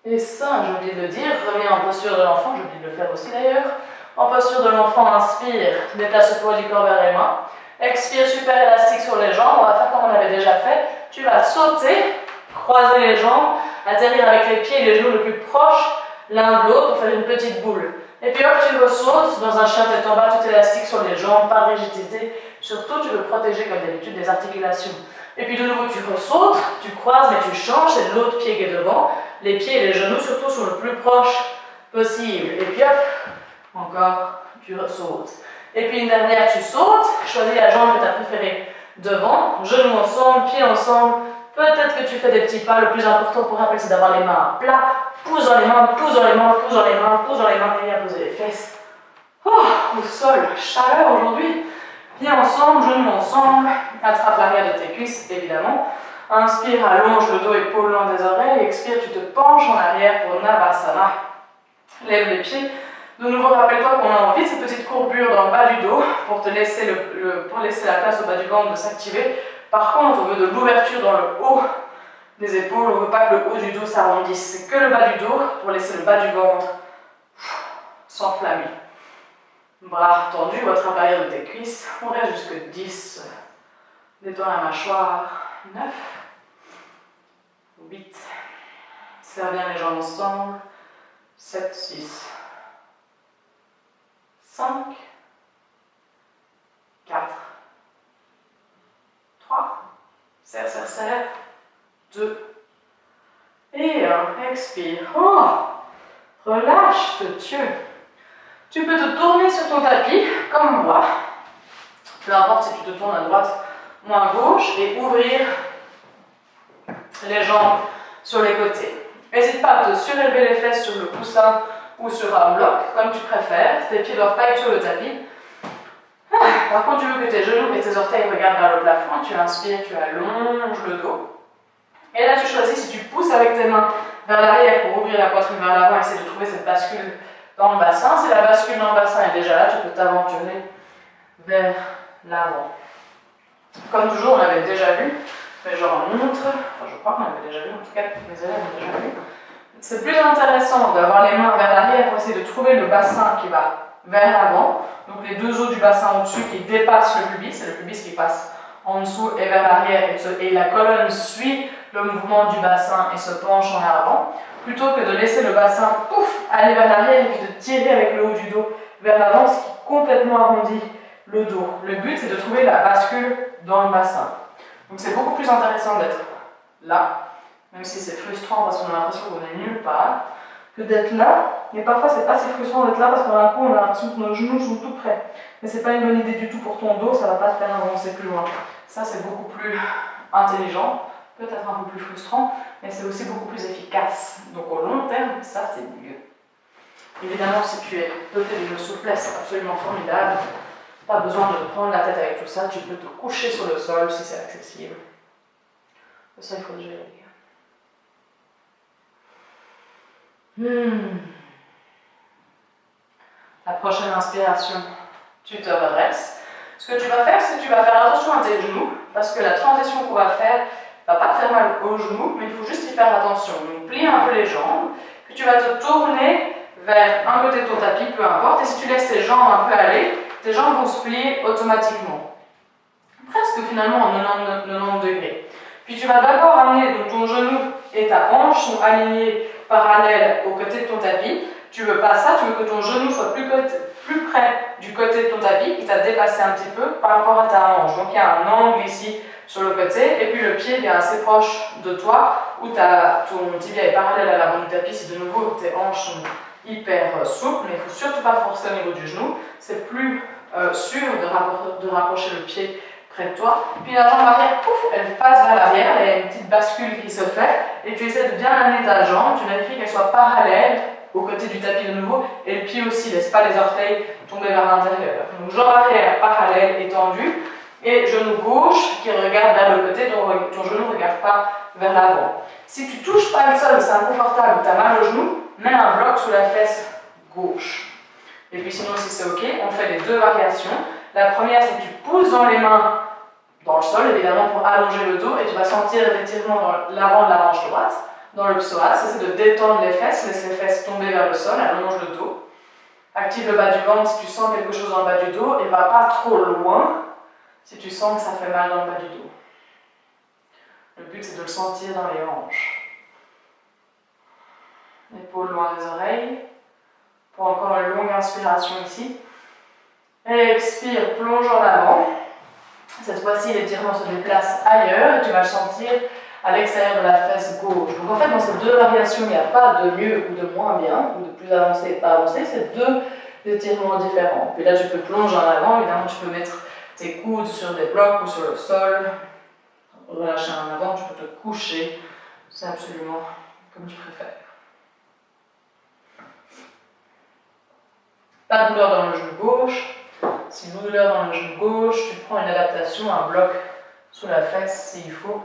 et 5, j'ai oublié de le dire, reviens en posture de l'enfant, j'ai oublié de le faire aussi d'ailleurs. En posture de l'enfant, inspire, déplace le poids du corps vers les mains. Expire, super élastique sur les jambes, on va faire comme on avait déjà fait. Tu vas sauter, croiser les jambes, atterrir avec les pieds et les genoux le plus proches l'un de l'autre pour faire une petite boule. Et puis hop, tu ressautes dans un chien tête en bas, tout élastique sur les jambes, pas de rigidité. Surtout, tu veux protéger comme d'habitude des articulations. Et puis de nouveau, tu ressautes, tu croises, mais tu changes, c'est l'autre pied qui est devant. Les pieds et les genoux surtout sont le plus proches possible. Et puis hop, encore, tu ressautes. Et puis une dernière, tu sautes, choisis la jambe que tu as préférée devant, genoux ensemble, pieds ensemble. Peut-être que tu fais des petits pas, le plus important pour rappeler c'est d'avoir les mains à plat, pouce dans les mains, pouce dans les mains, pouce dans les mains, pouce dans les mains, et bien poser les fesses. Oh, au sol, chaleur aujourd'hui. Pieds ensemble, genoux ensemble, attrape l'arrière de tes cuisses évidemment. Inspire, allonge le dos, épaules loin des oreilles, expire, tu te penches en arrière pour Navasana. Lève les pieds. De nouveau, rappelle-toi qu'on a envie de cette petite courbure dans le bas du dos pour te laisser, pour laisser la place au bas du ventre de s'activer. Par contre, on veut de l'ouverture dans le haut des épaules, on ne veut pas que le haut du dos s'arrondisse. C'est que le bas du dos pour laisser le bas du ventre s'enflammer. Bras tendus, votre l'arrière de tes cuisses. On reste jusque 10. Détends la mâchoire. 9. 8. Serre bien les jambes ensemble. 7, 6. 5. 4. 3. Serre, serre, serre. 2. Et 1. Expire. Oh! Relâche, te tue. Tu peux te tourner sur ton tapis, comme moi. Peu importe si tu te tournes à droite ou à gauche, et ouvrir les jambes sur les côtés. N'hésite pas à te surélever les fesses sur le coussin ou sur un bloc, comme tu préfères. Tes pieds doivent pas être sur le tapis. Par contre, tu veux que tes genoux et tes orteils regardent vers le plafond. Tu inspires, tu allonges le dos. Et là, tu choisis si tu pousses avec tes mains vers l'arrière pour ouvrir la poitrine vers l'avant, essayer de trouver cette bascule dans le bassin. Si la bascule dans le bassin est déjà là, tu peux t'aventurer vers l'avant. Comme toujours, on avait déjà vu, mais je remonte, enfin je crois qu'on avait déjà vu, en tout cas mes élèves ont déjà vu. C'est plus intéressant d'avoir les mains vers l'arrière pour essayer de trouver le bassin qui va vers l'avant. Donc les deux os du bassin au-dessus qui dépassent le pubis, c'est le pubis qui passe en dessous et vers l'arrière, et la colonne suit le mouvement du bassin et se penche en avant, plutôt que de laisser le bassin aller vers l'arrière et puis de tirer avec le haut du dos vers l'avant, ce qui complètement arrondit le dos. Le but, c'est de trouver la bascule dans le bassin. Donc c'est beaucoup plus intéressant d'être là, même si c'est frustrant parce qu'on a l'impression qu'on est nulle part, que d'être là. Mais parfois, c'est pas si frustrant d'être là parce qu'on a un coup, on a l'impression que nos genoux sont tout près. Mais c'est pas une bonne idée du tout pour ton dos, ça va pas te faire avancer plus loin. Ça, c'est beaucoup plus intelligent, peut-être un peu plus frustrant, mais c'est aussi beaucoup plus efficace. Donc au long terme, ça c'est mieux. Évidemment, si tu es doté d'une souplesse absolument formidable, pas besoin de te prendre la tête avec tout ça, tu peux te coucher sur le sol si c'est accessible. Ça, il faut le gérer. La prochaine inspiration, tu te redresses. Ce que tu vas faire, c'est que tu vas faire attention à tes genoux, parce que la transition qu'on va faire ne va pas te faire mal aux genoux, mais il faut juste y faire attention. Donc plie un peu les jambes, puis tu vas te tourner vers un côté de ton tapis, peu importe, et si tu laisses tes jambes un peu aller, tes jambes vont se plier automatiquement. Presque finalement en 90 degrés. Puis tu vas d'abord amener donc ton genou et ta hanche sont alignés parallèles au côté de ton tapis. Tu veux pas ça, tu veux que ton genou soit plus près du côté de ton tapis, qui t'a dépassé un petit peu par rapport à ta hanche. Donc il y a un angle ici sur le côté, et puis le pied est assez proche de toi, où ton tibia est parallèle à l'avant du tapis. Si de nouveau tes hanches sont hyper souples, mais il ne faut surtout pas forcer au niveau du genou. C'est plus sûr de rapprocher le pied près de toi. Puis la jambe arrière, pouf, elle passe vers l'arrière, il y a une petite bascule qui se fait, et tu essaies de bien amener ta jambe, tu vérifies qu'elle soit parallèle au côté du tapis de nouveau, et le pied aussi, laisse pas les orteils tomber vers l'intérieur. Donc jambe arrière parallèle, étendue, et genou gauche qui regarde vers le côté, ton genou ne regarde pas vers l'avant. Si tu touches pas le sol, c'est inconfortable, tu as mal au genou, mets un bloc sous la fesse gauche. Et puis sinon, si c'est ok, on fait les deux variations. La première, c'est que tu pousses dans les mains dans le sol, évidemment, pour allonger le dos, et tu vas sentir l'étirement dans l'avant de la hanche droite, dans le psoas. C'est de détendre les fesses, laisse les fesses tomber vers le sol, allonge le dos. Active le bas du ventre si tu sens quelque chose dans le bas du dos, et va pas trop loin si tu sens que ça fait mal dans le bas du dos. Le but, c'est de le sentir dans les hanches. Épaules loin des oreilles. Pour encore une longue inspiration ici. Et expire, plonge en avant. Cette fois-ci, l'étirement se déplace ailleurs et tu vas le sentir à l'extérieur de la fesse gauche. Donc en fait, dans ces deux variations, il n'y a pas de mieux ou de moins bien, ou de plus avancé et pas avancé, c'est deux étirements différents. Puis là, tu peux plonger en avant, évidemment, tu peux mettre tes coudes sur des blocs ou sur le sol. Relâcher en avant, tu peux te coucher, c'est absolument comme tu préfères. Pas de douleur dans le genou gauche. Si douleur dans le genou gauche, tu prends une adaptation, un bloc sous la fesse s'il faut.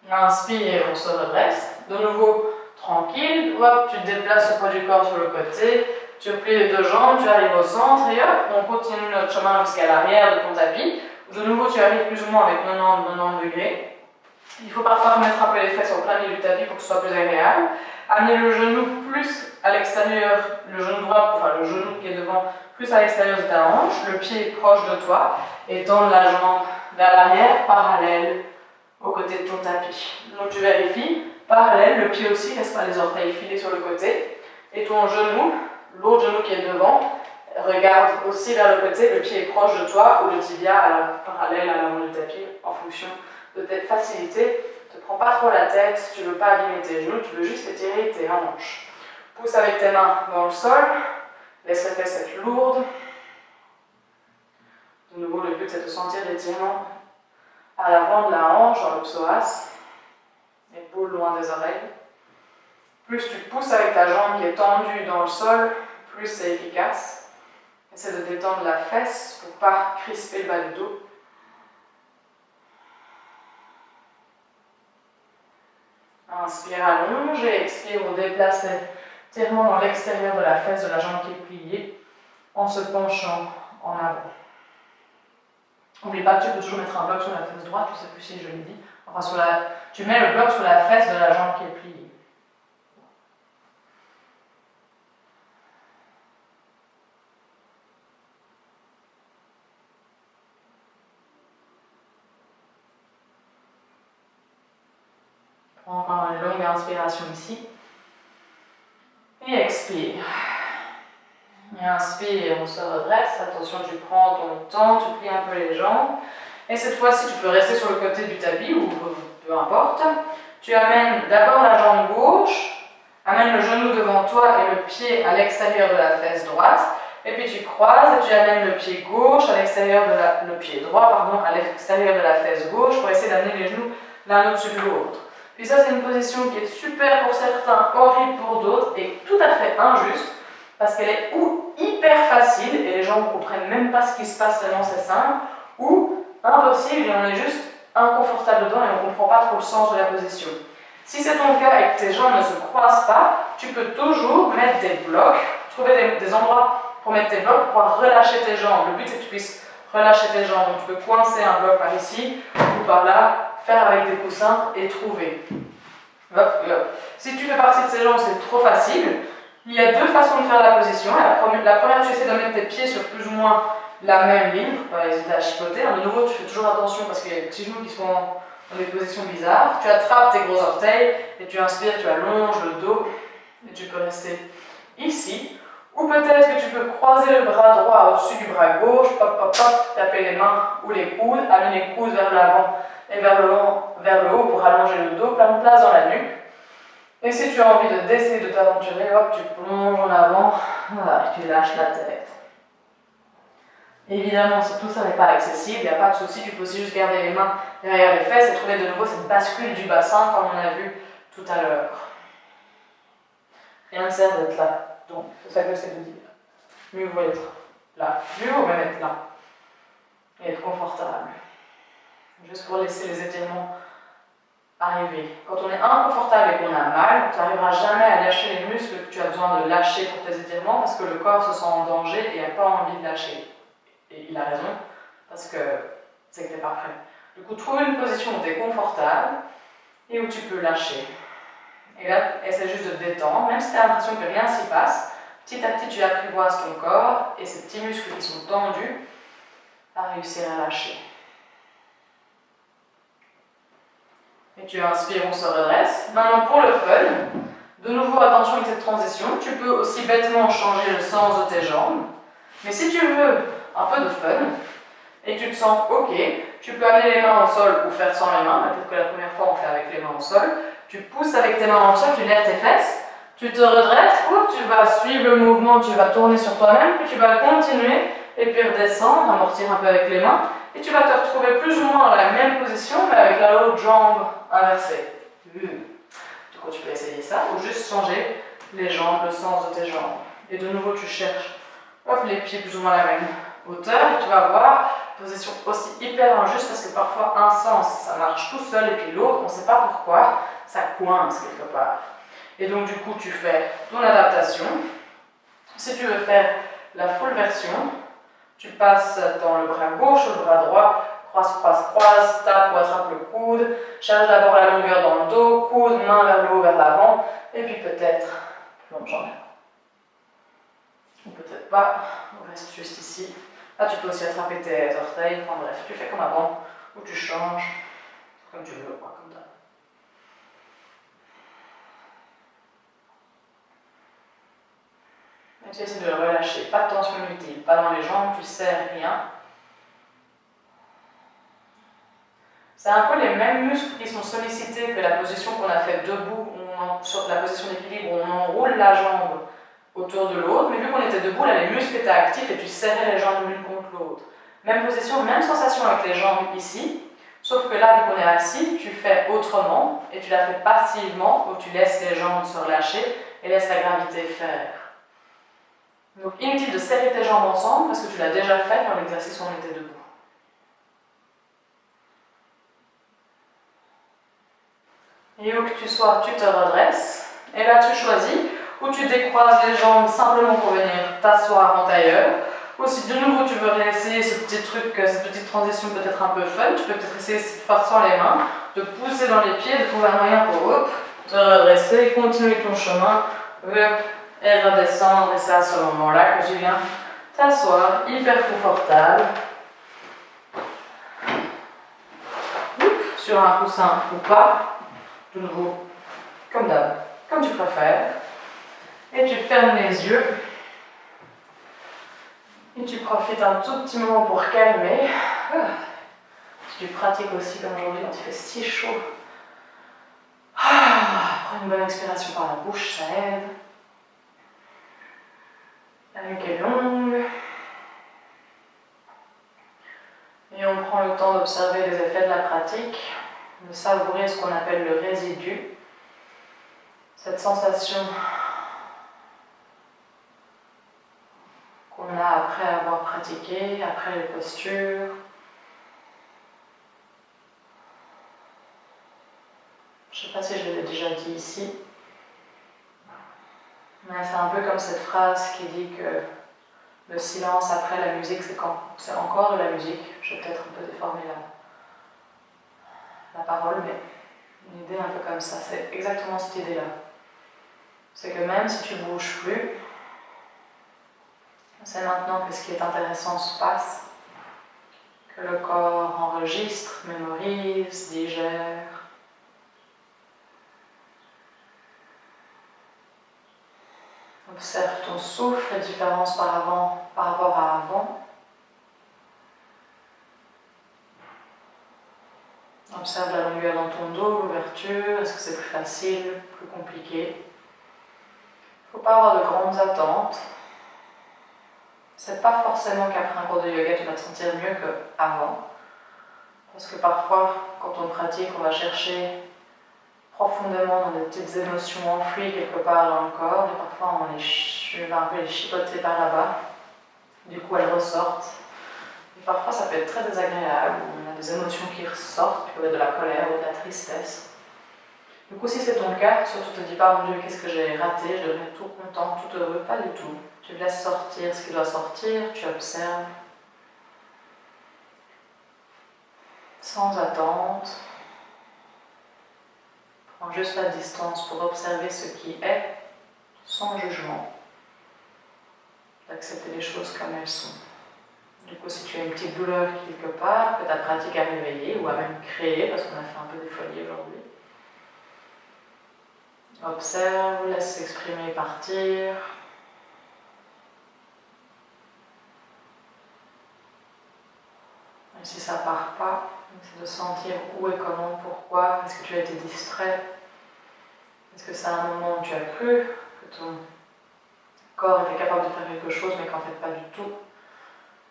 Inspire, on se redresse. De nouveau, tranquille. Hop, tu déplaces le poids du corps sur le côté. Tu replies les deux jambes, tu arrives au centre et hop, on continue notre chemin jusqu'à l'arrière de ton tapis. De nouveau, tu arrives plus ou moins avec 90 degrés. Il faut parfois remettre un peu les fesses au plein milieu du tapis pour que ce soit plus agréable. Amener le genou plus à l'extérieur, le genou droit, enfin le genou qui est devant, plus à l'extérieur de ta hanche, le pied est proche de toi, et tendre la jambe vers l'arrière, parallèle au côté de ton tapis. Donc tu vérifies, parallèle, le pied aussi, laisse pas les orteils filés sur le côté, et ton genou, l'autre genou qui est devant, regarde aussi vers le côté, le pied est proche de toi, ou le tibia parallèle à l'avant du tapis, en fonction de tes facilités. Ne te prends pas trop la tête, tu ne veux pas abîmer tes genoux, tu veux juste étirer tes hanches. Pousse avec tes mains dans le sol, laisse les fesses être lourdes. De nouveau, le but c'est de sentir l'étirement à l'avant de la hanche, dans le psoas, épaules loin des oreilles. Plus tu pousses avec ta jambe qui est tendue dans le sol, plus c'est efficace. Essaie de détendre la fesse pour ne pas crisper le bas du dos. Inspire, allonge et expire, on déplace l'étirement dans l'extérieur de la fesse de la jambe qui est pliée en se penchant en avant. N'oublie pas que tu peux toujours mettre un bloc sur la fesse droite, je ne sais plus si je l'ai dit. Enfin, tu mets le bloc sur la fesse de la jambe qui est pliée. Prends encore une longue inspiration ici. Et expire. Et inspire, on se redresse. Attention, tu prends ton temps, tu plies un peu les jambes. Et cette fois-ci, tu peux rester sur le côté du tapis ou peu importe. Tu amènes d'abord la jambe gauche, amène le genou devant toi et le pied à l'extérieur de la fesse droite. Et puis tu croises et tu amènes le pied gauche à l'extérieur de le pied droit, pardon, à l'extérieur de la fesse gauche pour essayer d'amener les genoux l'un au-dessus de l'autre. Puis ça, c'est une position qui est super pour certains, horrible pour d'autres et tout à fait injuste parce qu'elle est ou hyper facile et les gens ne comprennent même pas ce qui se passe tellement c'est simple, ou impossible et on est juste inconfortable dedans et on ne comprend pas trop le sens de la position. Si c'est ton cas et que tes jambes ne se croisent pas, tu peux toujours mettre des blocs, trouver des endroits pour mettre tes blocs pour pouvoir relâcher tes jambes. Le but c'est que tu puisses relâcher tes jambes. Donc tu peux coincer un bloc par ici ou par là, faire avec des coussins et trouver. Hop, hop. Si tu fais partie de ces jambes, c'est trop facile. Il y a deux façons de faire la position. La première, tu essaies de mettre tes pieds sur plus ou moins la même ligne, pour ne pas hésiter à chipoter. De nouveau, tu fais toujours attention parce qu'il y a des petits genoux qui sont dans des positions bizarres. Tu attrapes tes gros orteils et tu inspires, tu allonges le dos et tu peux rester ici. Ou peut-être que tu peux croiser le bras droit au-dessus du bras gauche, pop, pop, pop, taper les mains ou les coudes, amener les coudes vers l'avant et vers le haut pour allonger le dos, plein de place dans la nuque. Et si tu as envie d'essayer de t'aventurer, hop, tu plonges en avant, voilà, et tu lâches la tête. Évidemment, si tout ça n'est pas accessible, il n'y a pas de souci, tu peux aussi juste garder les mains derrière les fesses et trouver de nouveau cette bascule du bassin comme on a vu tout à l'heure. Rien ne sert d'être là, donc c'est ça que j'essaie de dire. Mieux vaut être là, mieux vaut même être là et être confortable. Juste pour laisser les étirements arriver. Quand on est inconfortable et qu'on a mal, tu n'arriveras jamais à lâcher les muscles que tu as besoin de lâcher pour tes étirements parce que le corps se sent en danger et n'a pas envie de lâcher. Et il a raison, parce que c'est que tu n'es pas prêt. Du coup, trouve une position où tu es confortable et où tu peux lâcher. Et là, essaie juste de te détendre, même si tu as l'impression que rien s'y passe, petit à petit tu apprivoises ton corps et ces petits muscles qui sont tendus à réussir à lâcher. Et tu inspires, on se redresse. Maintenant pour le fun, de nouveau attention avec cette transition, tu peux aussi bêtement changer le sens de tes jambes. Mais si tu veux un peu de fun et que tu te sens ok, tu peux amener les mains au sol ou faire sans les mains. Peut-être que la première fois on fait avec les mains au sol. Tu pousses avec tes mains en sol, tu lèves tes fesses, tu te redresses, tu vas suivre le mouvement, tu vas tourner sur toi-même, puis tu vas continuer et puis redescendre, amortir un peu avec les mains. Et tu vas te retrouver plus ou moins dans la même position, mais avec la l'autre jambe inversée. Du coup, tu peux essayer ça, ou juste changer les jambes, le sens de tes jambes. Et de nouveau, tu cherches les pieds plus ou moins à la même hauteur, et tu vas voir, position aussi hyper injuste, parce que parfois un sens, ça marche tout seul, et puis l'autre, on ne sait pas pourquoi, ça coince quelque part. Et donc, du coup, tu fais ton adaptation. Si tu veux faire la full version, tu passes dans le bras gauche ou le bras droit, croise, croise, croise, tape ou attrape le coude, charge d'abord la longueur dans le dos, coude, main vers le haut, vers l'avant, et puis peut-être plonge en avant. Ou peut-être pas, on reste juste ici. Là, tu peux aussi attraper tes orteils, enfin bref, tu fais comme avant, ou tu changes, comme tu veux, quoi, comme ça. Et tu essaies de relâcher, pas de tension inutile, pas dans les jambes, tu serres rien. C'est un peu les mêmes muscles qui sont sollicités que la position qu'on a faite debout, sur la position d'équilibre, où on enroule la jambe autour de l'autre, mais vu qu'on était debout, là les muscles étaient actifs et tu serrais les jambes l'une contre l'autre. Même position, même sensation avec les jambes ici, sauf que là, vu qu'on est assis, tu fais autrement et tu la fais passivement, où tu laisses les jambes se relâcher et laisses la gravité faire. Donc inutile de serrer tes jambes ensemble parce que tu l'as déjà fait dans l'exercice où on était debout. Et où que tu sois, tu te redresses. Et là, tu choisis ou tu décroises les jambes simplement pour venir t'asseoir en tailleur. Ou si de nouveau tu veux réessayer ce petit truc, cette petite transition peut-être un peu fun, tu peux peut-être essayer cette fois sans les mains, de pousser dans les pieds, de trouver un moyen pour te redresser, continuer ton chemin, et redescendre. Et c'est à ce moment-là que tu viens t'asseoir hyper confortable. Sur un coussin ou pas. De nouveau, comme d'hab, comme tu préfères. Et tu fermes les yeux. Et tu profites un tout petit moment pour calmer. Si tu pratiques aussi comme aujourd'hui quand il fait si chaud. Prends une bonne expiration par la bouche, ça aide. La nuque est longue. Et on prend le temps d'observer les effets de la pratique, de savourer ce qu'on appelle le résidu. Cette sensation qu'on a après avoir pratiqué, après les postures. Je ne sais pas si je l'ai déjà dit ici, mais c'est un peu comme cette phrase qui dit que le silence après la musique, c'est encore de la musique. Je vais peut-être un peu déformer la parole, mais une idée un peu comme ça. C'est exactement cette idée-là. C'est que même si tu ne bouges plus, c'est maintenant que ce qui est intéressant se passe, que le corps enregistre, mémorise, digère. Observe ton souffle, les différences par rapport à avant. Observe la longueur dans ton dos, l'ouverture, est-ce que c'est plus facile, plus compliqué. Il ne faut pas avoir de grandes attentes. C'est pas forcément qu'après un cours de yoga tu vas te sentir mieux qu'avant. Parce que parfois, quand on pratique, on va chercher profondément dans des petites émotions enfouies quelque part dans le corps, et parfois je vais un peu les chipoter par là-bas, du coup elles ressortent. Et parfois ça peut être très désagréable, on a des émotions qui ressortent, qui peuvent être de la colère ou de la tristesse. Du coup, si c'est ton cas, surtout te dis pas, mon Dieu, qu'est-ce que j'ai raté, je devrais être tout content, tout heureux, pas du tout. Tu laisses sortir ce qui doit sortir, tu observes, sans attente. Prends juste la distance pour observer ce qui est, sans jugement. D'accepter les choses comme elles sont. Du coup, si tu as une petite douleur quelque part, que ta pratique a réveillé ou a même créé, parce qu'on a fait un peu des folies aujourd'hui, observe, laisse s'exprimer et partir. Et si ça part pas, c'est de sentir où et comment, pourquoi, est-ce que tu as été distrait, est-ce que c'est un moment où tu as cru que ton corps était capable de faire quelque chose mais qu'en fait pas du tout,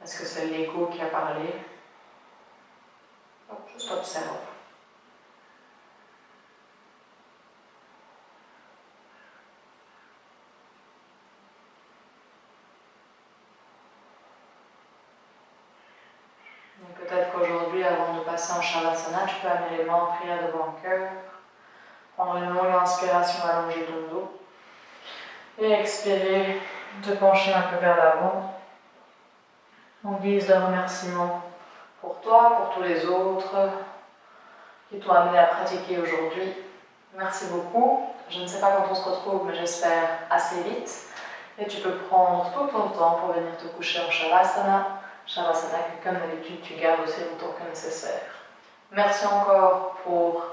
est-ce que c'est l'ego qui a parlé. Juste observe. Et peut-être qu'aujourd'hui, avant de passer en Shavasana, tu peux amener les mains en prière devant le cœur, prendre une longue inspiration, allonger ton dos, et expirer, te pencher un peu vers l'avant, en guise de remerciement pour toi, pour tous les autres qui t'ont amené à pratiquer aujourd'hui. Merci beaucoup. Je ne sais pas quand on se retrouve, mais j'espère assez vite. Et tu peux prendre tout ton temps pour venir te coucher en Shavasana. Shavasana que, comme d'habitude, tu gardes aussi longtemps que nécessaire. Merci encore pour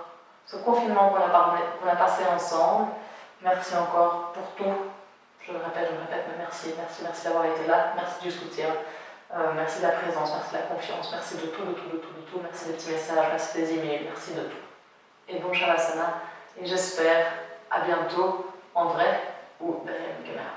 ce confinement qu'on a passé ensemble. Merci encore pour tout. Je le répète, mais merci d'avoir été là. Merci du soutien. Merci de la présence, merci de la confiance, merci de tout, merci des petits messages, merci des emails, merci de tout. Et bon Shavasana, et j'espère à bientôt en vrai ou derrière une caméra.